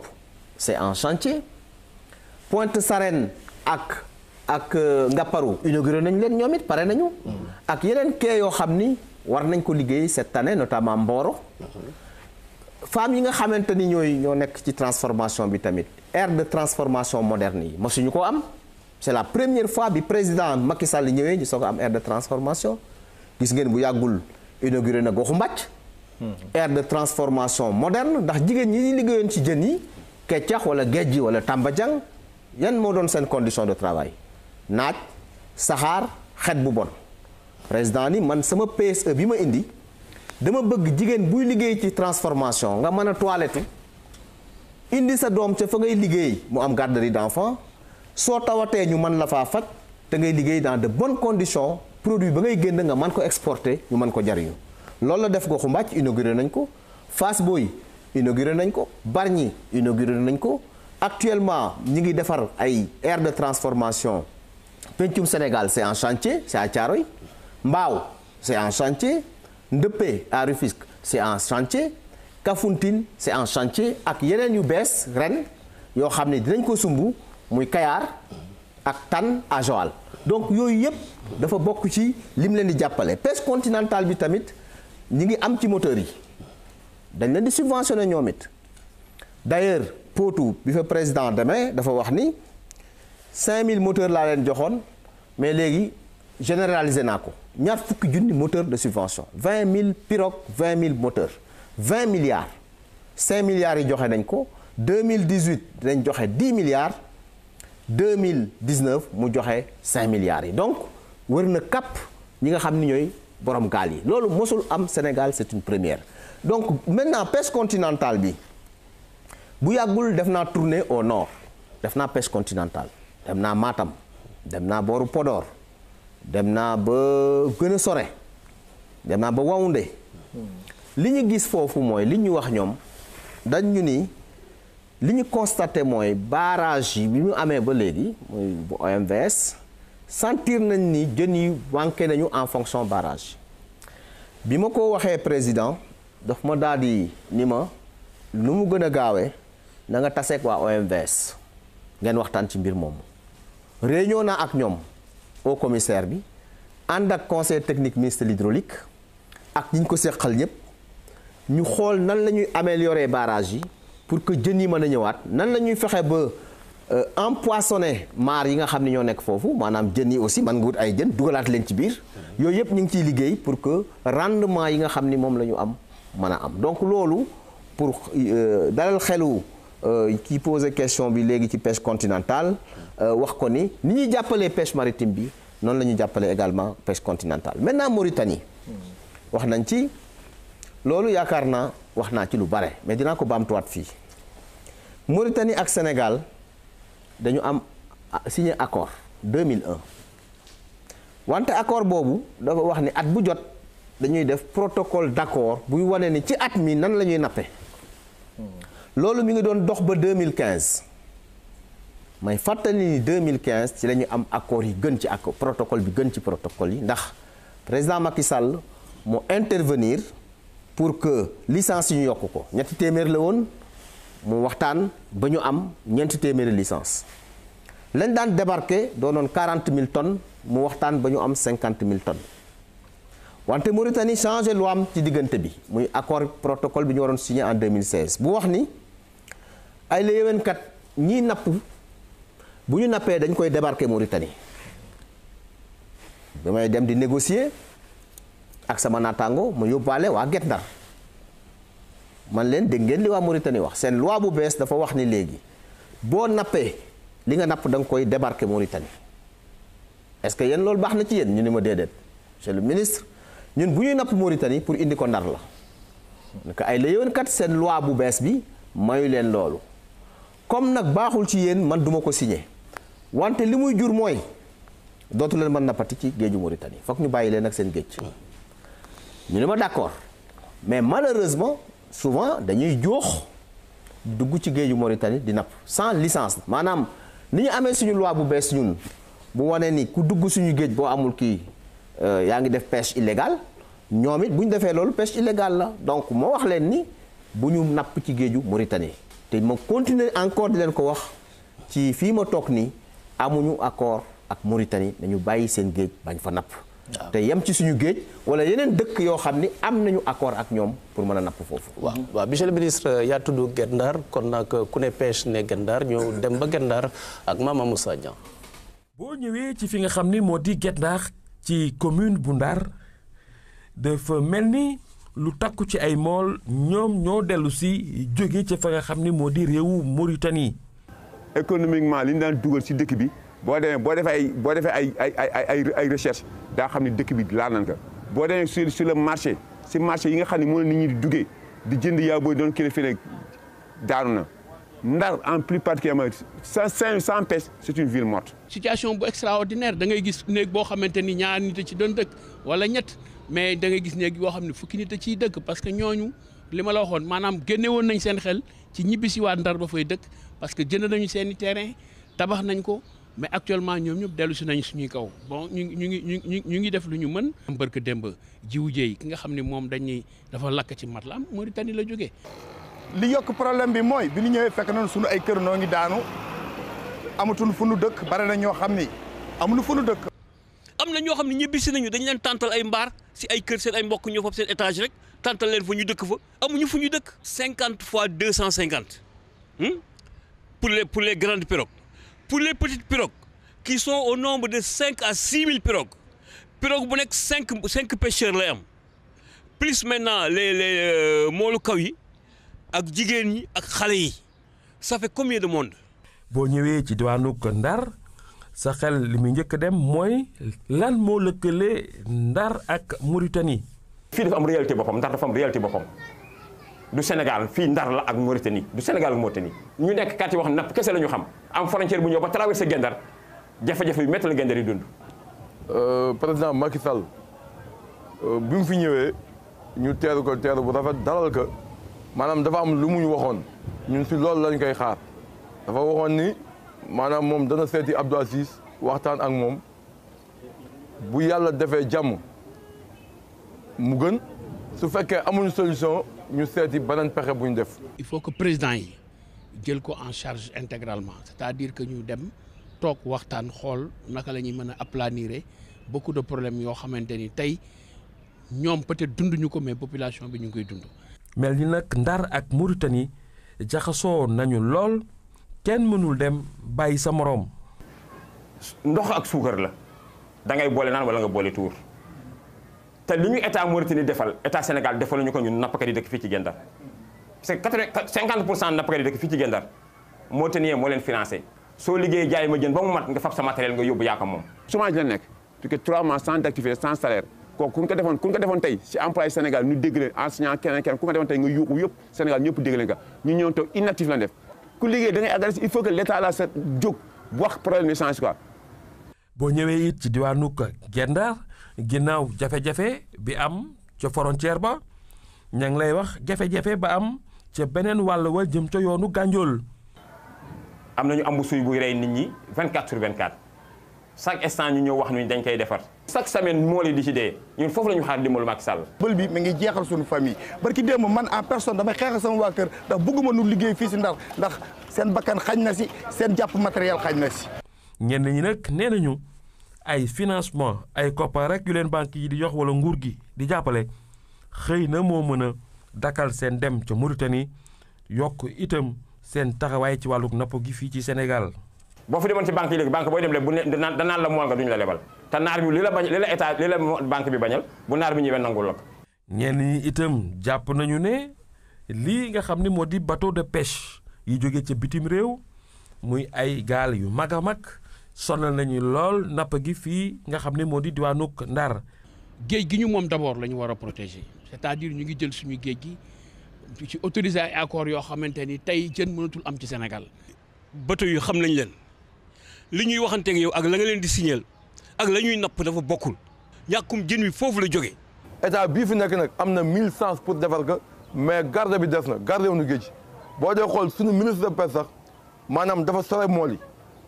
c'est en chantier Pointe Sarène ak Ngaparou inauguré nañ leen ñoom it pare nañu. ak yeneen quai yoo xam ni war nañ ko liggéey cette année notamment Mboro. femmes yi nga xamante ni ñoo nekk ci transformation bi tamit aire de transformation moderne yi mosuñu ko am c'est la première fois bi président Macky Sall ñëwee ñu soog a am aire de transformation gis ngeen bu yàggul inauguré na Goxu Mbàcc aire de transformation moderne ndax jigéen ñi liggéeyoon ci jën yi Keccax wala Géej wala Tambajang yan moo doon seen condition de travail naaj saxaar xet bu bon président ni man sama PSE bi ma indi dama bëgg jigéen buy liggéey ci transformation nga mën a toilette indi sa doom ca fa ngay liggéey mu am garderie d'enfants soo tawatee ñu mën la faa faj te ngay liggéey dans de bonnes conditions produit ba ngay génn nga mën ko exporter ñu mën ko jariñu loolu la def Goxu Mbàcc inauguré nañ ko Fass Boye inauguré nañ ko Bargny inauguré nañ ko actuellement ñi ngi defar ay aire de transformation Pencum Sénégal c'est en chantier c'est à Thiaroye Mbao c'est en chantier Ndëppé à Rufisque c'est en chantier Kafountine c'est en chantier ak yeneen yu bees ren yoo xam ne dinañ ko sumb muy Kayar ak Tann à Joal donc yooyu yëpp dafa bokk ci lim leen di jàppale pêche continentale bi tamit ñi ngi am ci moteur yi dañ leen di subventionné ñoom it d'ailleurs Potou bi fa président demee dafa wax ni 5000 moteurs laa leen joxoon mais léegi généralisé naa ko ñaar fukki junni moteur de subvention 20 000 pirogues 20 000 moteurs 20 milliards 5 milliards yi joxe nañ ko 2018 dañ joxe 10 milliards 2019 mu joxe 5 milliards yi donc wër na kàpp ñi nga xam ni ñooy borom gaal yi loolu mosul am Sénégal c'est une première donc maintenant pêche continentale bi bu yàggul def naa tournée au nord def naa pêche continentale dem naa Matam dem naa booru Podor dem naa ba gën a sore dem naa ba Waoundé li ñu gis foofu mooy li ñu wax ñoom dañ ñu ni li ñu constaté mooy barrage yi bi mu amee ba léegi muy bu OMVS sentir nañ ni jën yi manqué nañu en fonction barrage bi ma ko waxee président daf ma daal di ni ma nu mu gën a gaawee na nga taseeg waa OMVS ngeen waxtaan ci mbir moomu réunion naa ak ñoom au commissaire bi ànd ak conseil technique ministre de l'hydraulique ak ñi ñu ko seqal ñëpp ñu xool nan la ñuy améliorer barrage yi pour que jën yi mën a ñëwaat nan la ñuy fexe ba empoissonner maar yi nga xam ne ñoo nekk foofu maanaam jën yi aussi mën nga wut ay jën dugalaat leen ci biir yooyu yëpp ñu ngi ciy liggéey pour que rendement yi nga xam ni moom la ñu am mën a am donc loolu pour dalal xelu kii posé question bi léegi ci pêche continentale wax ko ni ñuy jàppalee pêche maritime bi noonu la ñuy jàppalee également pêche continentale maintenant Mauritanie wax nañ ci loolu yaakaar naa wax naa ci lu bare mais dinaa ko baamtuwaat fii Mauritanie ak Sénégal dañu am signé accord 2001 wante accord boobu dafa wax ni at bu jot dañuy def protocole d'accord buy wane ni ci at mi nan la ñuy nappe loolu mi ngi doon dox ba 2015 may fàttali ni 2015 ci la ñu am accord yi gën ci accord protocole bi gën ci protocole yi ndax président Macky Sall moo intervenir pour que licence yi ñu yokk ko 300 la woon mu waxtaan ba ñu am 400 licence lañ daan débarqué doonoon 40 000 tonnes mu waxtaan ba ñu am 50 000 tonnes wante Mauritanie changé loi am ci diggante bi muy accord protocole bi ñu waroon signé en 2016 bu wax ni ay la yéwénkat ñiy napp bu ñu nappee dañ koy débarquer Mauritanie damay dem di négocier ak sama naataango ma yóbbaale waa Guet Ndar man leen dégg ngeen li waa Mauritanie wax seen loi bu bees dafa wax ni léegi boo nappee li nga napp da nga koy débarquer Mauritanie est-ce que yéen loolu baax na ci yéen ñu ni ma déedéet monsieur le ministre ñun bu ñuy napp Mauritanie pour indi ko Ndar la que ay la yéwénkat seen loi bu bees bi mayu leen loolu comme nag baaxul ci yéen man duma ko signé wante li muy jur mooy dootu leen mën nappati ci géeju Mauritanie foog ñu bàyyi leen ak seen géej ñu ne ma d'accord mais malheureusement souvent dañuy joox dugg ci géeju Mauritanie di napp sans licence maanaam ni ñu amee suñu loi bu bees ñun bu wane ni ku dugg suñu géej boo amul kii yaa ngi def pêche illégale ñoom it bu ñu defee loolu pêche illégale la donc moo wax leen ni bu ñu napp ci géeju Mauritanie te ma continuer encore di leen ko wax ci fii ma toog nii amuñu accord ak Mauritanie dañu bàyyi seen géej bañ fa napp te yem ci suñu géej wala yeneen dëkk yoo xam ni am nañu accord ak ñoom pour mën a napp foofu. waaw monsieur le ministre yaa tudd Guet Ndar kon nag ku ne pêche ne Guet Ndar ñu dem ba Guet Ndar ak Mama Moussa Niang. boo ñëwee ci fi nga xam ni moo di Guet Ndar ci commune bu Ndar dafa mel ni lu takku ci ay mool ñoom ñoo dellu si jóge ci fa nga xam ni moo di réewu Mauritanie. économiquement li ñu daan dugal ci dëkk bi boo defee ay recherche daa xam ne dëkk bi laal nañ ko boo demee sur le marché si marché yi nga xam ne moom la nit ñi di duggee di jënd yaa booy doon kii fi ne daanu na Ndar en plus particulièrement sans pêche c'est une ville morte. situation bu extraordinaire da ngay gis néeg boo xamante ni ñaar nit a ci doon dëkk wala ñett mais da ngay gis néeg boo xam ne fukki nit a ciy dëkk parce que ñooñu li ma la waxoon maanaam génne woon nañ seen xel ci ñibbi si waa Ndar ba fay dëkk parce que jënd nañu seen i terrain tabax nañ ko mais actuellement ñoom ñëpp dellu si nañ suñuy kaw bon ñu ngi def lu ñu mën. barke démb jiwu jéey ki nga xam ne moom dañuy dafa lakk ci Matlam Mauritanie la jógee. li yokk problème bi mooy bi ñu ñëwee fekk nañu suñu ay kër noo ngi daanu amatuñu fu nu dëkk bare na ñoo xam ni amuñu fu nu dëkk. am na ñoo xam ne ñibbisi nañu dañ leen tàntal ay mbaar si ay kër seen ay mbokk ñoo fab seen étage rek tàntal leen fa ñu dëkk fa amuñu fu ñu dëkk. 50 fois 250 pour les grandes pirogues pour les petites pirogues qui sont au nombre de 5 à 6 000 pirogues pirogue bu nekk 5 pêcheurs lay am plus maintenant les moolu kaw yi. ak jigéen ñi ak xale yi ça fait combien de monde. boo ñëwee ci diwaanu Ndar sa xel li muy njëkk a dem mooy lan moo lëkkale Ndar ak Mauritanie. fii dafa am réalité boppam Ndar dafa am réalité boppam du Sénégal fii Ndar la ak Mauritanie du Sénégal ak Mauritanie ñu nekk quartier wax napp kese la ñu xam am frontière bu ñëw ba traversé Guet Ndar jafe-jafe yu métti la Guet Ndar yi dund. président Macky Sall bi mu fi ñëwee ñu teeru ko teeru bu rafet dalal ko. maanaam dafa am lu mu ñu waxoon ñun si loolu lañ koy xaar dafa waxoon ni maanaam moom dana seeti Abdou Aziz waxtaan ak moom bu yàlla defee jàmm mu gën su fekkee amuñu solution ñu seeti beneen pexe bu ñu def. il faut que président yi jël ko en charge intégralement c'est-à-dire que ñu dem toog waxtaan xool naka la ñuy mën a aplanir beaucoup de problèmes yoo xamante ni tey ñoom peut-être dunduñu ko mais population bi ñu ngi koy dund. mel ni nag Ndar ak Mauritanie jaxasoo nañu lool kenn mënul dem bàyyi sa moroom. ndox ak suukar la da ngay boole naan wala nga boole tuur te li ñu état Mauritanie defal état Sénégal defaluñu ko ñun nappkat yi dëkk fii ci Guet Ndar parce que 50% nappkat yi dëkk fii ci Guet Ndar Mauritanien moo leen financé soo liggéeyee jaay ma jën ba mu mat nga fab sa matériel nga yóbbu yaa ko moom. chômage la nekk parce que 3 mois sans activité sans salaire. kooku ku ñu ko defoon tey si employé Sénégal ñu dégg leen enseignant keneen ku ko defoon tey nga yuuxu yëpp Sénégal ñëpp dégg leen ka ñu ñëw toog inactif la def ku liggéey da ngay adresse il faut que l'état la sa jóg wax problème yi change quoi. boo ñëwee it ci diwaanu Guet Ndar ginnaaw jafe-jafe bi am ca frontière ba ña ngi lay wax jafe-jafe ba am ca beneen wàll wa jëm ca yoonu Gandiol. am nañu ambu suy buy rey nit ñi 24/24. chaque instant ñu ñëw wax ni dañ koy defar chaque semaine moo leen di ci dee ñun foofu la ñu xaar dimbalu Macky Sall. bël bi mi ngi jeexal suñu famille barki démb man en personne damay xeexal sama waa kër ndax bëgguma nu liggéey fii si Ndar ndax seen bakkan xañ na si seen jàpp matériel xañ na si. ñenn ñi nag nee nañu ay financement ay koppar rek yu leen banque yi di jox wala nguur gi di jàppale xëy na moo mën a dakkal seen dem ca Mauritanie yokk itam seen taxawaay ci wàllu napp gi fii ci Sénégal. boo fi demoon ci banque yi léegi banque booy dem léegi bu ne danaan la mool nga duñu la lebal te naar bi li la état li la banque bi bañal bu naar bi ñëwee nangul la ko. ñenn ñi itam jàpp nañu ne lii nga xam ne moo di bateau de pêche yi jóge ca bitim réew muy ay gaal yu mag a mag sonal nañu lool napp gi fii nga xam ne moo di diwaanug Ndar. géej gi ñu moom d'abord la ñu war a protéger c'est-à-dire ñu ngi jël suñu géej gi ci autorisé ay accords yoo xamante ni tey jën mënatul am ci Sénégal. bateau yu xam nañ leen li ñuy waxanteeg yow ak la nga leen di signal ak la ñuy napp dafa bokkul ñàkkum jën wi foofu la jógee. état bii fi nekk nag am na 1000 sens pour defar ko mais garde bi des na garde wu ñu géej boo dee xool suñu ministre de pêche sax maanaam dafa sore mool yi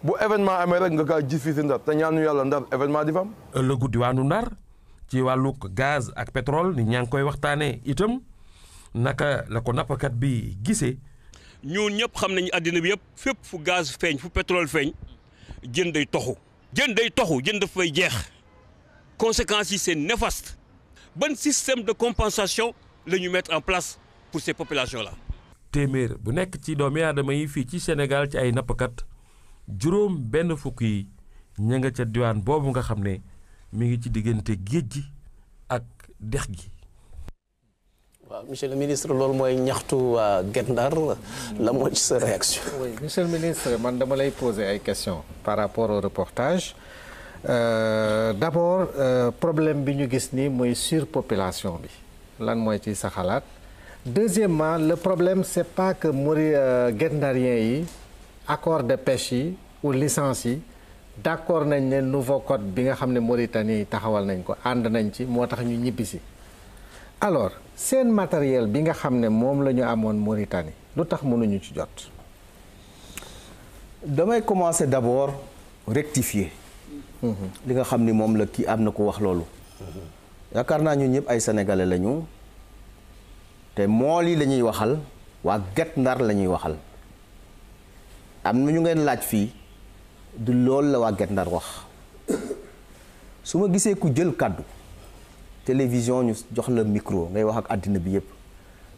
bu événement amee rek nga kaa gis fii si Ndar te ñaanu yàlla Ndar événement di fa am. ëllëgu diwaanu Ndar ci wàllug gaz ak pétrole ni ñaa ngi koy waxtaanee itam naka la ko nappkat bi gisee. ñun ñëpp xam nañu àddina bi yëpp fépp fu gaz feeñ fu pétrole feeñ jën day toxu. jën daf fay jeex conséquences yi c'est néfaste. ban système de compensation la ñu mettre en place pour ces populations là. téeméer bu nekk ci doomi aadama yi fii ci Sénégal ci ay nappkat juróom benn fukk yi ña nga ca diwaan boobu nga xam ne mi ngi ci diggante géej gi ak dex gi. waaw monsieur le ministre loolu mooy ñaxtu waa Guet Ndar la moo ci sa réaction. oui monsieur le ministre man dama lay poser ay questions par rapport au reportage. D'abord problème bi ñu gis ni mooy surpopulation bi lan mooy ci sa xalaat deuxièmement le problème c'est pas que Guet Ndarien yi accord de pêche yi ou licence yi d'accord nañ ne nouveau code bi nga xam ne Mauritanie yi taxawal nañ ko ànd nañ ci moo tax ñu ñibbisi alors seen matériel bi nga xam ne moom la ñu amoon Mauritanie lu tax mënuñu ci jot. damay commencer d'abord rectifier. li nga xam ni moom la kii am na ko wax loolu. yaakaar naa ñu ñëpp ay sénégalais lañu te mool yi la ñuy waxal waa Guet Ndar la ñuy waxal am na ñu ngeen laaj fii du loolu la waa Guet Ndar wax su ma gisee ku jël kàddu télévision ñu jox la micro ngay wax ak àddina bi yëpp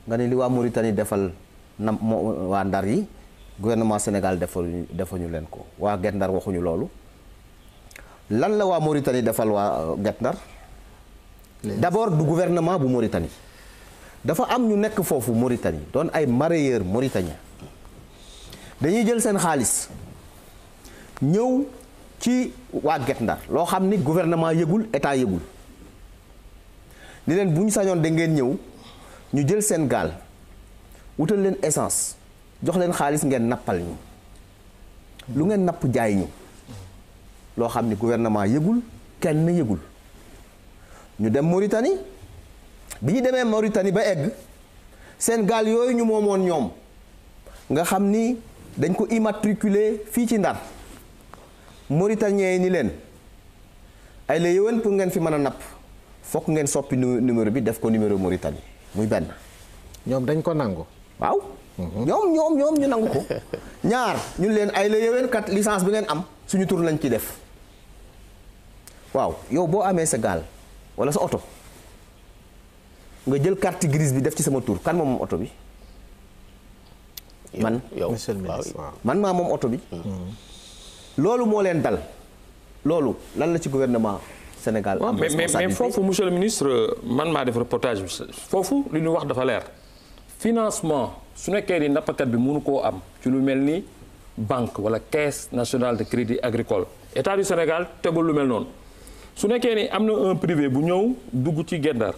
nga ne li waa Mauritanie defal waa Ndar yi gouvernement Sénégal defuñu leen ko waa Guet Ndar waxuñu loolu. lan la waa Mauritanie defal waa Guet Ndar d'abord du gouvernement bu Mauritanie dafa am ñu nekk foofu Mauritanie doon ay mareyeurs mauritaniens dañuy jël seen xaalis ñëw ci waa Guet Ndar loo xam ni gouvernement yëgul état yëgul ni leen bu ñu sañoon da ngeen ñëw ñu jël seen gaal wutal leen essence jox leen xaalis ngeen nappal ñu lu ngeen napp jaay ñu loo xam ni gouvernement yëgul kenn yëgul ñu dem Mauritanie bi ñu demee Mauritanie ba egg seen gaal yooyu ñu moomoon ñoom nga xam ni dañ ko immatriculé fii ci Ndar Mauritaniens yi ni leen ay la yëwen pour ngeen fi mën a napp fokk ngeen soppi numéro bi def ko numéro Mauritanie muy benn. ñoom dañ ko nangu. waaw. ñoom ñu nangu ko. ñaar ñun leen ay la yëwen kat licence bi ngeen am suñu tur lañ ci def. waaw yow boo amee sa gaal wala sa oto nga jël carte grise bi def ci sama tur kan moom oto bi. man yow monsieur le ministre man maa moom oto bi. loolu moo leen dal loolu lan la ci gouvernement Sénégal. am mais foofu monsieur le ministre man maa def reportage bi foofu li ñu wax dafa leer financement su nekkee ni nappkat bi mënu koo am ci lu mel ni banque wala caisse nationale de crédit agricole état du Sénégal tegul lu mel noonu. su nekkee ni am na un privé bu ñëw dugg ci Guet Ndar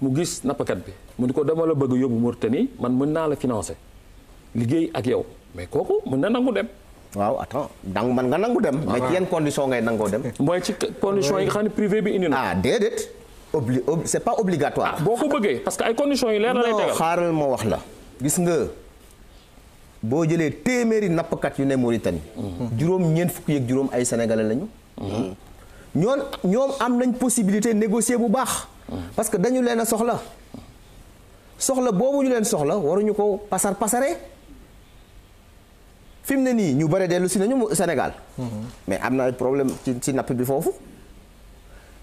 mu gis nappkat bi mu ni ko dama la bëgg yóbbu Mauritanie man mën naa la financer liggéey ak yow mais kooku mën na nangu dem. waaw attends man nga nangu dem. mais ci yenn condition ngay nangoo dem. mooy ci condition yi nga xam ne privé bi indi na. ah déedéet c'est pas obligatoire. boo ko bëggee parce que ay conditions yi leer na lay tegal. xaaral ma wax la. gis nga boo jëlee téeméeri nappkat yu ne Mauritanie. juróom-ñeent fukki ak juróom ay sénégalais lañu. ñoom am nañ possibilité négocier bu baax. parce que dañu leen a soxla boobu ñu leen soxla waruñu ko pasare fi mu ne nii ñu bëri dellu si nañu Sénégal. mais am na ay problème ci napp bi foofu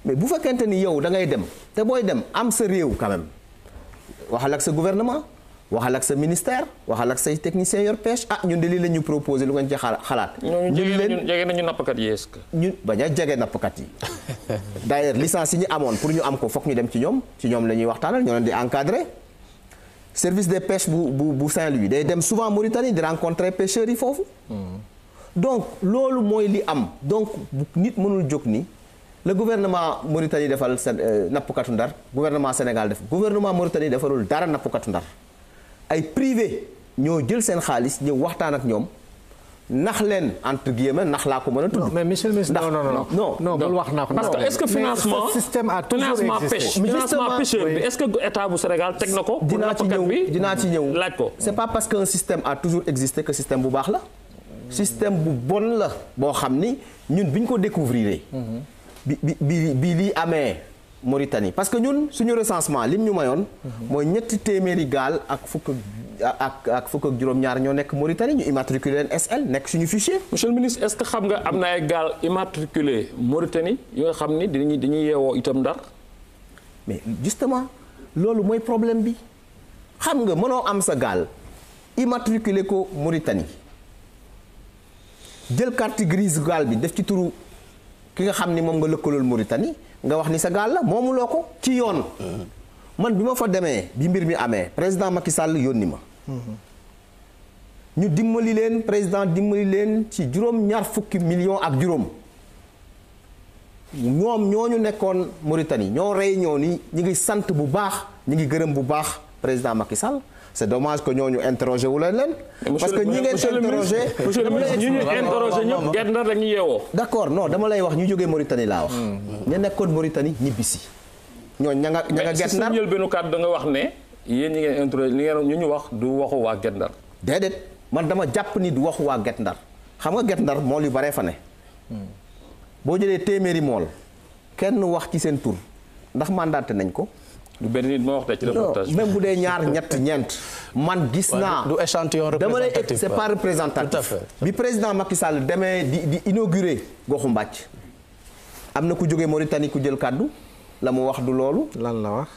mais bu fekkente ni yow da ngay dem te booy dem am sa réew quand même waxal ak sa gouvernement waxal ak sa ministère waxal ak say techniciens yor pêche ñun de lii la ñu proposé lu ngeen ci xalaat. ñooñu jege nañu nappkat yi est-ce que. ñun bañ a jege nappkat yi d'ailleurs licence yi ñu amoon pour ñu am ko foog ñu dem ci ñoom la ñuy waxtaanal ñoo leen di encadrer service des pêches bu Saint-Louis day dem souvent Mauritanie di rencontrer pêcheurs yi foofu. donc loolu mooy li am donc nit mënul jóg ni le gouvernement Mauritanie defal nappkatu Ndar gouvernement Sénégal def gouvernement Mauritanie defalul dara nappkatu Ndar ay privé ñoo jël seen xaalis ñëw waxtaan ak ñoom nax leen entre guillemets nax laa ko mën a tudd. mais monsieur le ministre non bul wax naa ko. parce que est-ce que financement système a toujours existé. financement pêcheur bi est-ce que état bu Sénégal teg na ko. dinaa ci ñëw laaj ko. c'est pas parce qu'un système a toujours existé que système bu baax la. système bu bon la boo xam ni ñun bi ñu ko découvrir. bi lii amee Mauritanie parce que ñun suñu recensement lim ñu mayoon. mooy 300 gaal ak fukk ak juróom-ñaar ñoo nekk Mauritanie ñu immatriculé leen SL nekk suñu fichier. monsieur le ministre est-ce que xam nga am na ay gaal immatriculé Mauritanie yi nga xam ni dañuy yeewoo itam Ndar. mais justement loolu mooy problème bi xam nga mënoo am sa gaal immatriculé ko Mauritanie jël carte grise gaal bi def ci turu ki nga xam ni moom nga lëkkalool Mauritanie nga wax ni sa gaal la moomuloo ko ci yoon. man bi ma fa demee bi mbir mi amee président Macky Sall yónni ma. ñu dimbali leen président dimbali leen ci juróom-ñaar fukki millions ak juróom. ñoom ñooñu nekkoon Mauritanie ñoo réunion ni ñi ngi sant bu baax ñi ngi gërëm bu baax président Macky Sall. c'est dommage que ñooñu interrogé wu leen. parce que ñi ngeen interrogé. monsieur le ministre ñi ñu interrogé ñëpp Guet Ndar dañuy yeewoo. d'accord non dama lay wax ñu jógee Mauritanie laa wax. ña nekkoon Mauritanie ñibbisi. ñooñu ña nga Guet Ndar mais si benn kàddu da nga wax ne yéen ñi ngeen interrogé li ngeen ñu wax du waxu waa Guet Ndar. déedéet man dama jàpp ni du waxu waa Guet Ndar xam nga Guet Ndar mool yu baree fa ne. boo jëlee téeméeri mool kenn wax ci seen tur ndax mandaté nañ ko. du benn nit moo wax ci reportage même bu dee ñaar ñeent man gis naa du échantillon représentatif c'est pas représentatif bi président Macky Sall demee di inaugurer goxu Mbàcc am na ku jógee Mauritanie ku jël kàddu la mu wax du loolu. lan la wax.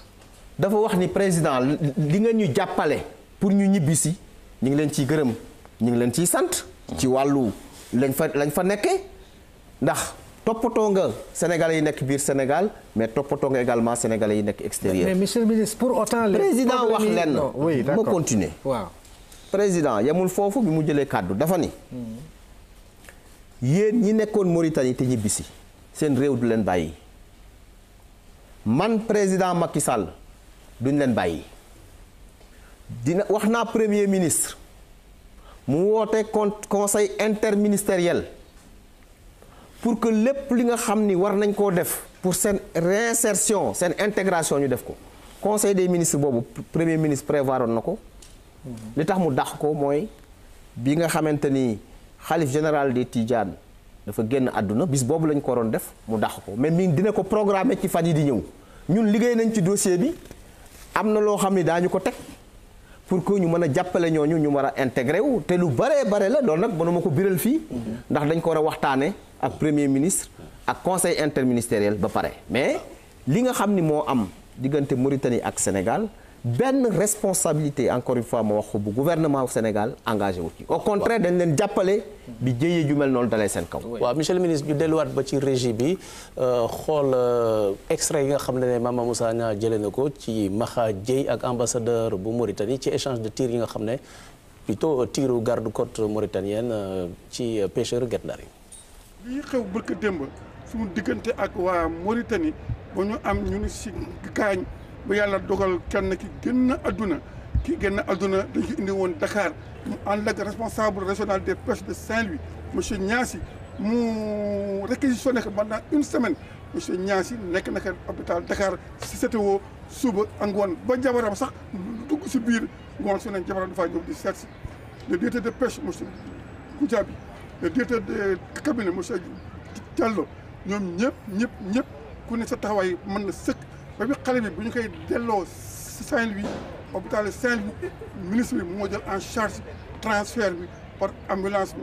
dafa wax ni président li nga ñu jàppale pour ñu ñibbisi ñu ngi leen ciy gërëm ñu ngi leen ciy sant. ci wàllu lañ fa nekkee ndax. toppatoo nga sénégalais yi nekk biir Sénégal mais toppatoo nga également sénégalais yi nekk extérieur. mais monsieur le ministre pour autant. président wax leen oui d'accord ma continuer. waaw président yemul foofu bi mu jëlee kàddu dafa ni. yéen ñi nekkoon Mauritanie te ñibbisi seen réew du leen bàyyi man président Macky Sall duñ leen bàyyi dina wax naa premier ministre mu woote conseil interministériel. pour que lépp li nga xam ni war nañ koo def pour seen réinsertion seen intégration ñu def ko conseil des ministres boobu premier ministre prévoir oon na ko li tax mu dàq ko mooy bi nga xamante ni xalif général des Tidianes dafa génn àdduna bis boobu lañ ko waroon def mu dàq ko mais mi dina ko programmer ci fan yi di ñëw ñun liggéey nañ ci dossier bi am na loo xam ni daañu ko teg pour que ñu mën a jàppale ñooñu ñu war a intégré wu te lu bare la loolu nag mënuma ko biral fii ndax dañ ko war a waxtaane ak premier ministre ak conseil interministériel ba pare mais li nga xam ni moo am diggante Mauritanie ak Sénégal benn responsabilité encore une fois ma wax ko bu gouvernement Sénégal engagé wu ci au contraire dañ leen jàppale bi jëyee ju mel noonu dalee seen kaw. waaw monsieur le ministre ñu delluwaat ba ci régie bi xool extrait yi nga xam ne Mama Moussa Niang jëlee na ko ci Maxa Dieye ak ambassadeur bu Mauritanie ci échange de tir yi nga xam ne plutôt tiru garde-côte mauritanienne ci pêcheurs Guet Ndar yi. lii xew barka démb suñu diggante ak waa Mauritanie ba ñu am ñu ni si gaañ ba yàlla dogal kenn ki génn àdduna dañ ko indi woon Dakar mu ànd ak responsable régional des pêches de Saint-Louis monsieur Niassi mu réquisitionné ko pendant une semaine monsieur Niassi nekk na hôpital Dakar si CTO suba ak ngoon ba jabaram sax dugg si biir ngoon su ne jabaram dafaa ñëw di seet si le directeur de pêche monsieur Goudiaby le directeur de cabinet monsieur Diallo ñoom ñëpp ku ne sa taxawaay mën na sëkk ba bi xale bi bu ñu koy delloo Saint-Louis hôpital Saint-Louis ministre bi moo jël en charge transfert bi par ambulance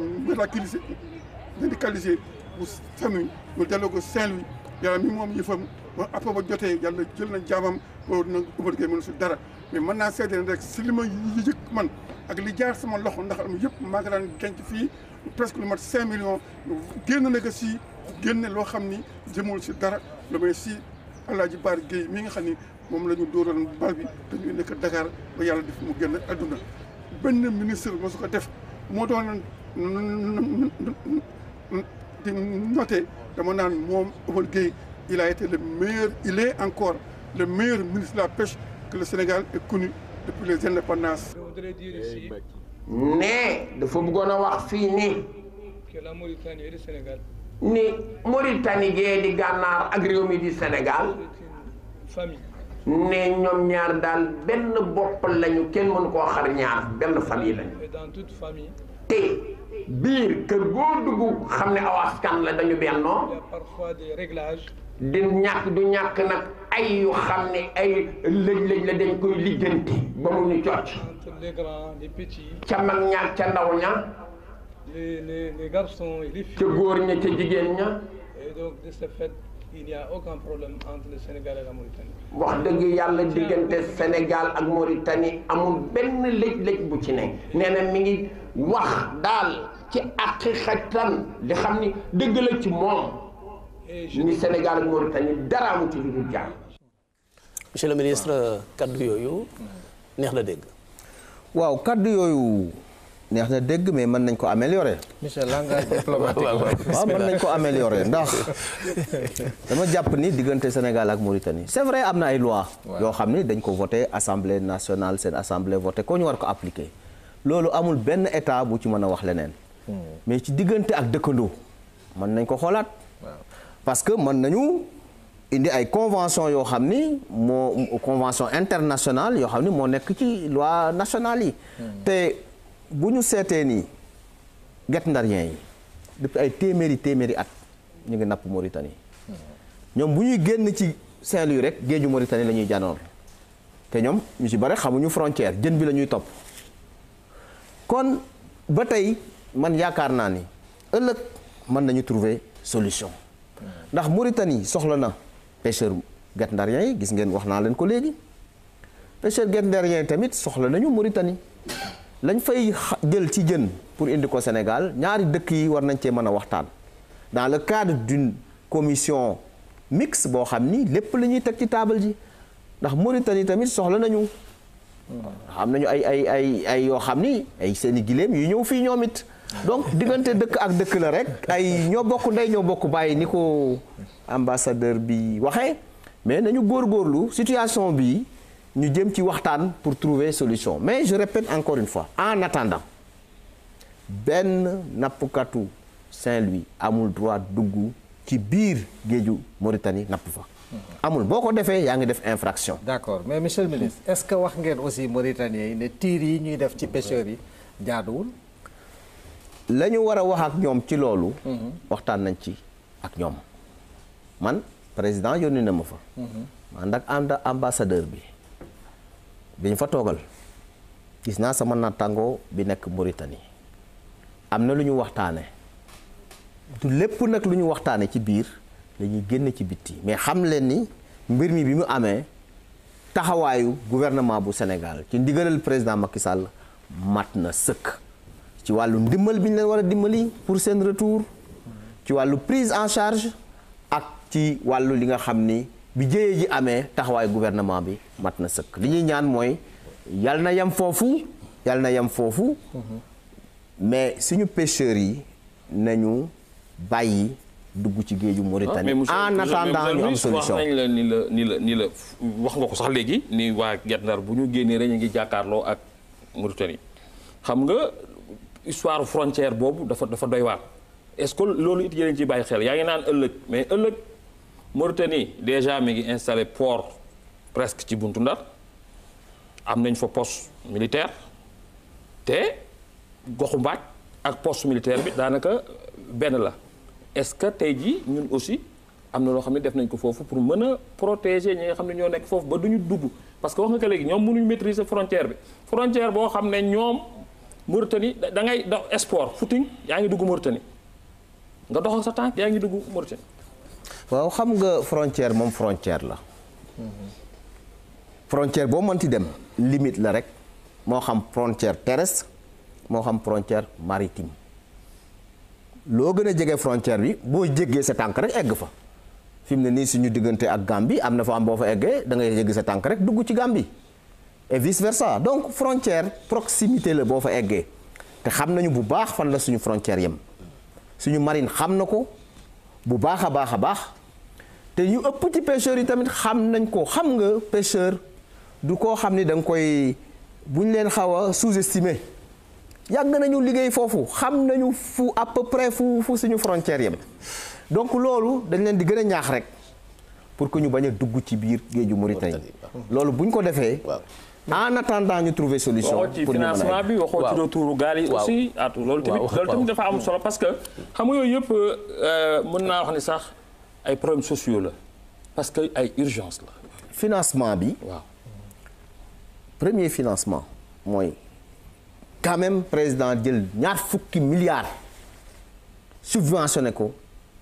médicalisée bu famille ñu delloo ko Saint-Louis yàlla mi moom yëfam ba après ba jotee yàlla jël na jaamam boobu nag Omar Gueye mënu si dara mais mën naa seede rek si li ma yëg man ak li jaar sama loxo ndax am yëpp maa ngi daan denc fii presque lu mat 5 millions génn na ko si génne loo xam ni jëmul si dara lu may si Alaaji Baar Gueye mi nga xam ni moom la ñu dóoroon bal bi dañuy nekk Dakar ba yàlla def mu génn adduna benn ministre moo su ko def moo doon di noté dama naan moom Omar Gueye il a été le meilleur il est encore le meilleur ministre de la pêche que le Sénégal ait connu depuis les indépendances. ne dafa bëggoon a wax fii ni que la Mauritanie et le Sénégal. ni Mauritanie gee di gànnaar ak réew mi di Sénégal. famille. ne ñoom ñaar daal benn bopp lañu kenn mënu koo xar ñaar benn famille lañu. et dans toute famille. te biir kër goo dugg xam ne aw askan la dañu bennoo. il y a parfois des réglages. di ñàkk du ñàkk nag ay yu xam ne ay lëj-lëj la dañ koy lijjanti ba mu ñu cocc. entre les grands les petits. ca mag ñaar ca ndaw ña. les garçons et les filles. ca góor ña ca jigéen ña. et donc de ce fait il n'y a aucun problème entre le Sénégal et la Mauritanie. wax dëgg yàlla diggante Sénégal ak Mauritanie amul benn lëj-lëj bu ci ne nee na mi ngi wax daal ci haqiqatan di xam ni dëgg la ci moom ni Sénégal ak Mauritanie dara amu ci lu dul jàmm. monsieur le ministre kaddu yooyu neex na dégg. waaw kaddu yooyu neex na dégg mais mën nañ ko améliorer. monsieur langage diplomatique. waaw mën nañ ko améliorer ndax dama jàpp ni diggante Sénégal ak Mauritanie c'est vrai am na ay loi yoo xam ni dañ ko voté assemblée nationale seen assemblée voté ko ñu war ko appliquer loolu amul benn état bu ci mën a wax leneen. mais ci diggante ak dëkkandoo mën nañ ko xoolaat. parce que mën nañu indi ay convention yoo xam ni convention internationale yoo xam ni moo nekk ci loi nationale yi. te bu ñu seetee nii Guet Ndarien yi depuis ay téeméeri at ñu ngi napp Mauritanie ñoom bu ñuy génn ci Saint-Louis rek géeju Mauritanie la ñuy janoon te ñoom ñu ci bare xamuñu frontière jën bi la ñuy topp kon ba tey man yaakaar naa ni ëllëg mën nañu trouver solution ndax Mauritanie soxla na pêcheur Guet Ndarien yi gis ngeen wax naa leen ko léegi pêcheur Guet Ndarien tamit soxla nañu Mauritanie lañ fay jël ci jën pour indi ko Sénégal ñaari dëkk yi war nañ cee mën a waxtaan dans le cadre d'une commission mixte boo xam ni lépp la ñuy teg ci table ji ndax Mauritanie tamit soxla nañu xam nañu ay yoo xam ni ay seeni giléem yu ñëw fii ñoom it donc diggante dëkk ak dëkk la rek ay ñoo bokk ndey ñoo bokk bàyyi ni ko ambassadeur bi waxee mais nañu góorgóorlu situation bi ñu jëm ci waxtaan pour trouver solution mais je répète encore une fois en attendant benn nappkatu Saint-Louis amul droit dugg ci biir géeju Mauritanie napp fa amul boo ko defee yaa ngi def infraction. d'accord mais monsieur le ministre est-ce que wax ngeen aussi Mauritaniens yi ne tiir yi ñuy def ci pêcheurs yi jaaduwul. la ñu war a wax ak ñoom ci loolu. waxtaan nañ ci ak ñoom man président yónni na ma fa. man nag ambassadeur bi ñu fa toogal gis naa sama nattangoo bi nekk Mauritanie am na lu ñu waxtaane du lépp nag lu ñu waxtaane ci biir dañuy génn ci bitti mais xam leen ni mbir mi bi mu amee taxawaayu gouvernement bu Sénégal ci ndigalal président Macky Sall mat na sëkk ci wàllu ndimbal bi ñu leen war a dimbali pour seen retour ci wàllu prise en charge ak ci wàllu li nga xam ni bi jëyee ji amee taxawaayu gouvernement bi mat na sëkk li ñuy ñaan mooy yal na yem foofu mais suñu pêcheurs yi nañu bàyyi dugg ci géeju Mauritanie en attendant ñu am solution. wax nañ la ni la wax nga ko sax léegi ni waa Guet Ndar bu ñu génnee rek ñu ngi jàkkaarloo ak Mauritanie xam nga histoire frontière boobu dafa doy waar est-ce que loolu it yéen ci bàyyi xel yaa ngi naan ëllëg mais ëllëg Mauritanie déjà mi ngi installé port presque ci buntu Ndar am nañ fa poste militaire te goxu mbaaj ak poste militaire bi daanaka benn la est-ce que tey jii ñun aussi am na loo xam ne def nañ ko foofu pour mën a protéger ñi nga xam ne ñoo nekk foofu ba duñu dugg parce que wax nga ko léegi ñoom mënuñu maîtriser frontière bi frontière boo xam ne ñoom Mauritanie da ngay dox sport footing yaa ngi dugg Mauritanie nga dox ak sa tànk yaa ngi dugg Mauritanie. waaw xam nga frontière moom frontière la. frontière boo mënti dem limite la rek moo xam frontière terrestre moo xam frontière maritime loo gën a jege frontière bi boo jéggee sa tànk rek egg fa fi mu ne nii suñu diggante ak Gambie am na fa am boo fa eggee da ngay jéggi sa tànk rek dugg ci Gambie et vice versa donc frontière proximité la boo fa eggee te xam nañu bu baax fan la suñu frontière yem suñu marine xam na ko bu baax a baax a baax te ñu ëpp ci pêcheurs yi tamit xam nañ ko xam nga pêcheur du koo xam ni da nga koy bu ñu leen xaw a sous-estimer yàgg nañu liggéey foofu xam nañu fu à peu près fu suñu frontière yem donc loolu dañ leen di gën a ñaax rek pour que ñu bañ a dugg ci biir géeju Mauritanie loolu bu ñu ko defee en attendant ñu trouver solution waxoo ci financement bi waxoo ci retouru gaal yi aussi loolu tamit dafa am solo parce que xam nga yooyu yëpp mën naa wax ni sax ay problèmes sociaux la parce que ay urgence la financement bi waaw premier financement mooy quand même président jël ñaar fukki milliards subventionné ko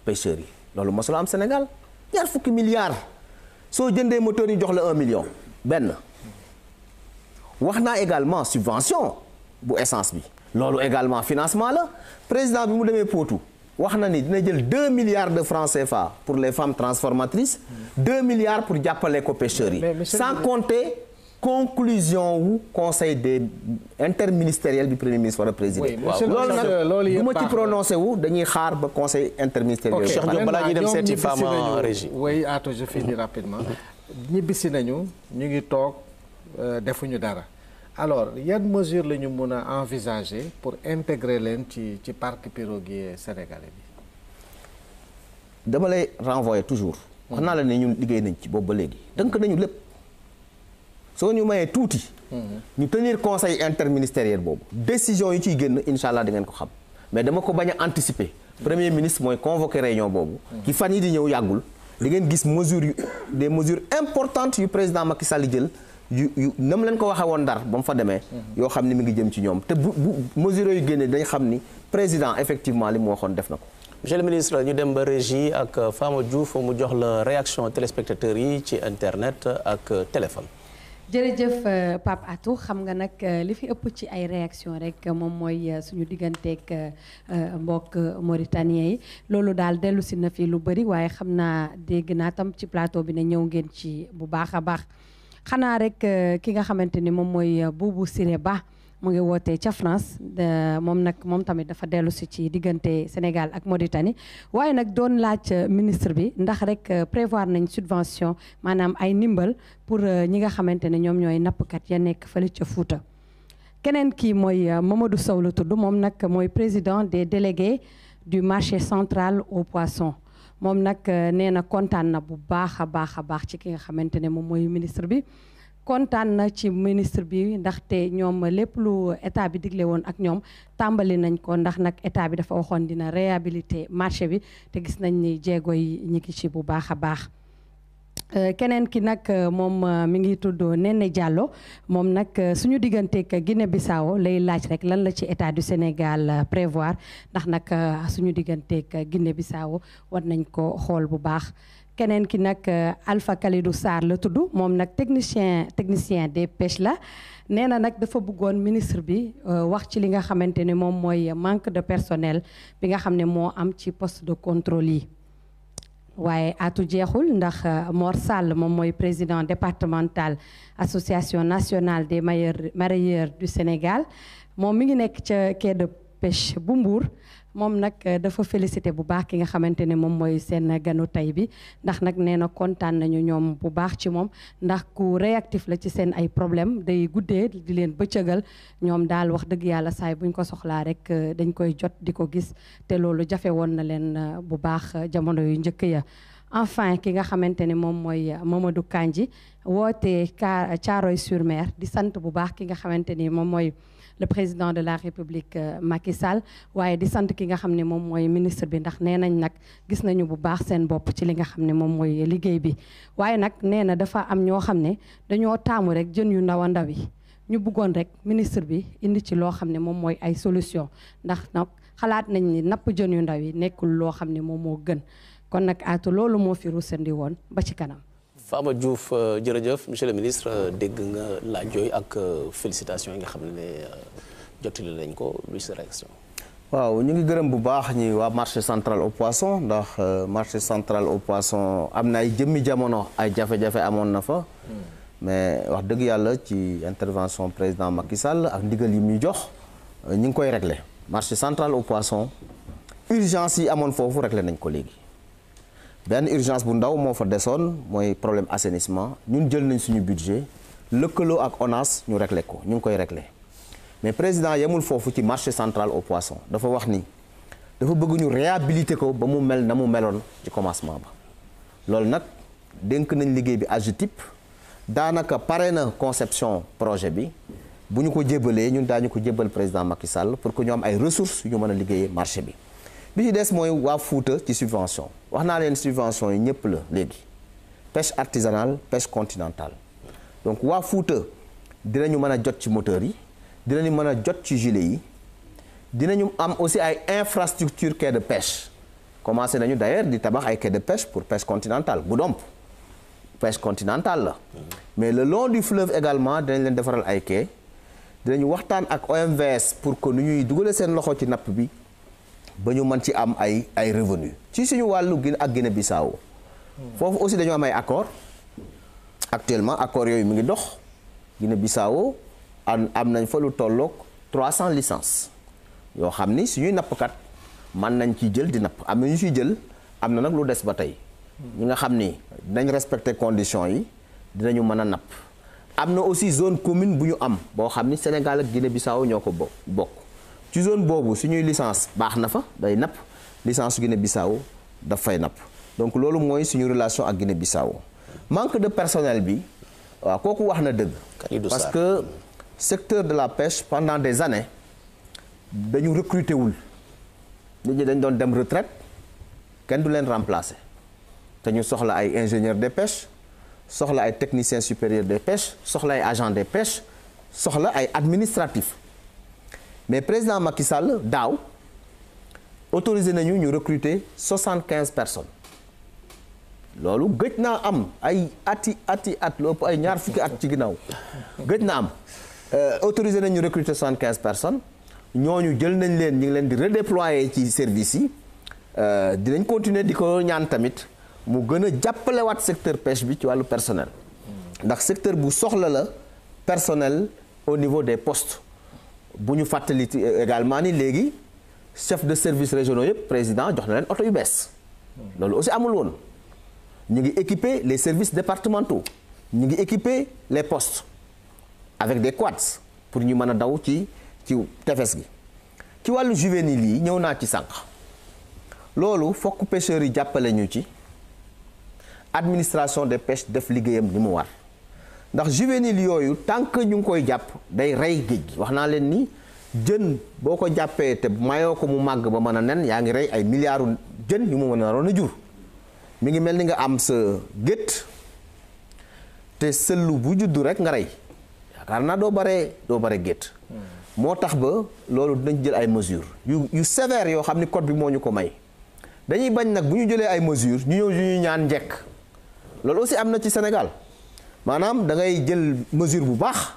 pêcheurs yi loolu mosul am Sénégal ñaar fukki milliards soo jëndee moteur yi jox la 1 million benn wax naa également subvention bu essence bi loolu également financement la président bi mu demee Potou wax na ni dina jël 2 milliards de francs CFA pour les femmes transformatrices 2 milliards pour jàppale ko pêcheurs yi sans compter conclusion wu conseil des interministériel bi premier ministre war a présider loolu nag bu ma ci prononcé wu dañuy xaar ba conseil interministériel Cheikh Diop balaa ñuy dem seeti Fama Régie oui Atou je finis rapidement ñibbisi nañu ñu ngi toog defuñu dara alors yan mesure la ñu mën a envisager pour intégrer leen ci parc piroguier sénégalais bi dama lay renvoyer toujours wax naa la ne ñun liggéey nañ ci boobu ba léegi dënk nañu lépp soo ñu mayee tuuti ñu tenir conseil interministériel boobu décision yi ciy génn incha allah da ngeen ko xam mais dama ko bañ a anticiper premier ministre mooy convoqué réunion boobu ki fan yi di ñëw yàggul da ngeen gis mesures yu des mesures importantes yu président Macky Sall jël yu nam leen ko waxee woon Ndar ba mu fa demee yoo xam ni mi ngi jëm ci ñoom te bu mesures yu génne dañ xam ni président effectivement li mu waxoon def na ko. monsieur le ministre ñu dem ba régie ak Fama Diouf mu jox la réaction téléspectateurs yi ci internet ak téléphone. jërëjëf Pape Atou xam nga nag li fi ëpp ci ay réaction rek moom mooy suñu digganteeg mbokk mauritanien yi loolu daal dellu si na fi lu bëri waaye xam naa dégg naa tam ci plateau bi ne ñëw ngeen ci bu baax a baax xanaa rek ki nga xamante ni moom mooy Boubou Siré Ba mu ngi wootee ca France moom tamit dafa dellu si ci diggante Sénégal ak Mauritanie waaye nag doon laaj ministre bi ndax rek prévoir nañ subvention maanaam ay ndimbal pour ñi nga xamante ne ñoom ñooy nappkat ya nekk fële ca Fuuta keneen kii mooy Mamadou Sow la tudd moom nag mooy président des délégués du marché central aux poissons moom nag nee na kontaan na bu baax a baax ci ki nga xamante ne moom mooy ministre bi kontaan na ci ministre bi ndaxte ñoom lépp lu état bi digle woon ak ñoom tàmbali nañ ko ndax nag état bi dafa waxoon dina réhabiliter marché bi te gis nañ ni jéego yi ñi ngi ci bu baax a baax keneen ki nag moom mi ngi tudd Néné Diallo moom nag suñu digganteeg Guinée Bissau lay laaj rek lan la ci état du Sénégal prévoir ndax nag suñu digganteeg Guinée Bissau war nañ ko xool bu baax keneen ki nag Alpha Kalidou Sarr la tudd moom nag technicien des pêches la nee na nag dafa bëggoon ministre bi wax ci li nga xamante ne moom mooy manque de personnel bi nga xam ne moo am ci poste de contrôle yi waaye atu jeexul ndax Mor Sall moom mooy président départemental association nationale des mareyeurs du Sénégal moom mi ngi nekk ca quai de pêche bu Mbour moom nag dafa félicité bu baax ki nga xamante ne moom mooy seen ganu tey bi ndax nag nee na kontaan nañu ñoom bu baax ci moom ndax ku réactif la ci seen ay problème day guddee di leen bëccëgal ñoom daal wax dëgg yàlla saay buñ ko soxlaa rek dañ koy jot di ko gis te loolu jafe woon na leen bu baax jamono yu njëkk ya enfin ki nga xamante ne moom mooy Mamadou Kandji woote Thiaroye-sur-Mer di sant bu baax ki nga xamante ni moom mooy le président de la République Macky Sall waaye di sant ki nga xam ne moom mooy ministre bi ndax nee nañ nag gis nañu bu baax seen bopp ci li nga xam ne moom mooy liggéey bi waaye nag nee na dafa am ñoo xam ne dañoo taamu rek jën yu ndaw a ndaw yi ñu bëggoon rek ministre bi indi ci loo xam ne moom mooy ay solution ndax nag xalaat nañ ni napp jën yu ndaw yi nekkul loo xam ne moom moo gën kon nag Atou loolu moo fi ruusandi woon ba ci kanam. Fama Diouf jërëjëf monsieur le ministre dégg nga laaj yooyu ak félicitations yi nga xam ne jottali nañ ko luy sa réaction. waaw ñu ngi gërëm bu baax ñi waa marché central au poisson ndax marché central au poisson am na ay jëmmi jamono ay jafe-jafe amoon na fa. mais wax dëgg yàlla ci intervention président Macky Sall ak ndigal yi muy jox ñu ngi koy régler marché central au poisson urgence yi amoon foofu régler nañ ko léegi. benn urgence bu ndaw moo fa desoon mooy problème assainissement ñun jël nañ suñu budget lëkkaloo ak ONAS ñu régler ko ñu ngi koy régler mais président yemul foofu ci marché central au poisson dafa wax ni dafa bëgg ñu réhabiliter ko ba mu mel na mu meloon ci commencement ba loolu nag dénk nañ liggéey bi AGETIP daanaka pare na conception projet bi bu ñu ko jébalee ñun daañu ko jébal président Macky Sall pour que ñu am ay ressources yu ñu mën a liggéeyee marché bi bi ci des mooy waa Fouta ci subvention wax naa leen subvention yi ñëpp la léegi pêche artisanale pêche continentale donc waa Fouta dinañu mën a jot ci moteur yi dinañu mën a jot ci gilet yi dinañu am aussi ay infrastructure quai de pêche commencé nañu d'ailleurs di tabax ay quai de pêche pour pêche continentale Goudomp pêche continentale la mais le long du fleuve également dinañ leen defaral ay quai dinañu waxtaan ak OMVS pour que nu ñuy dugale seen loxo ci napp bi ba ñu mën ci am ay revenu ci suñu wàllu Guinée ak Guinée-Bissau foofu aussi dañoo am ay accord actuellement accord yooyu mu ngi dox Guinée-Bissau am nañ fa lu tolloog 300 licences yoo xam ni suñuy nappkat mën nañ ci jël di napp am na ñu ciy jël am na nag lu des ba tey ñi nga xam ni dinañ respecter conditions yi dinañu mën a napp am na aussi zone commune bu ñu am boo xam ni Sénégal ak Guinée-Bissau ñoo ko bokk ci zone boobu suñuy licence baax na fa day napp licence Guinée-Bissau daf fay napp donc loolu mooy suñu relation ak Guinée-Bissau manque de personnel bi waaw kooku wax na dëgg parce que secteur de la pêche pendant des années dañu recruter wul nit ñi dañ doon dem retraite kenn du leen remplacer te ñu soxla ay ingénieurs des pêches soxla ay techniciens supérieurs des pêches soxla ay agents des pêches soxla ay administratifs mais président Macky Sall daaw autorisé nañu ñu recruter 75 personnes loolu gëj naa am ay at lu ëpp ay ñaar fukki at ci ginnaaw gëj na am autorisé nañu recruter 75 personnes ñooñu jël nañ leen ñu ngi leen di redéployer ci service yi dinañ continuer di ko ñaan tamit mu gën a jàppalewaat secteur pêche bi ci wàllu personnel ndax secteur bu soxla la personnel au niveau des postes bu ñu fàttali également ni léegi chef de service régionaux yëpp président jox na leen oto yu bees loolu aussi amul woon ñu ngi équiper les services départementaux ñu ngi équiper les postes avec des quads pour ñu mën a daw ci tefes gi ci wàllu juvénile yi ñëw naa ci sànq loolu fokk pêcheurs yi jàppale ñu ci administration des pêches def liggéeyam ni mu war ndax juvénile yooyu tant que ñu ngi koy jàpp day rey géej gi wax naa leen ni jën boo ko jàppee te mayoo ko mu màgg ba mën a nen yaa ngi rey ay milliards jën yu mu mën a naroon a jur mi ngi mel ni nga am sa gétt te sëllu bu juddu rek nga rey yaakaar naa doo bare gétt moo tax ba loolu dinañ jël ay mesures yu sévères yoo xam ni code bi moo ñu ko may dañuy bañ nag bu ñu jëlee ay mesures ñu ñëw ñu ñaan njekk loolu aussi am na ci Sénégal maanaam da ngay jël mesure bu baax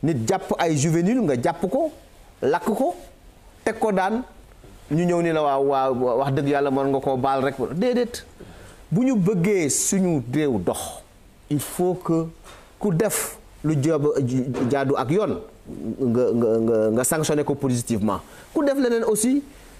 nit jàpp ay juvénile nga jàpp ko lakk ko teg ko daan ñu ñëw ni la waaw wax dëgg yàlla mën nga koo baal rek déedéet bu ñu bëggee suñu réew dox il faut que ku def lu jaadu ak yoon nga sanctionné ko positivement ku def leneen aussi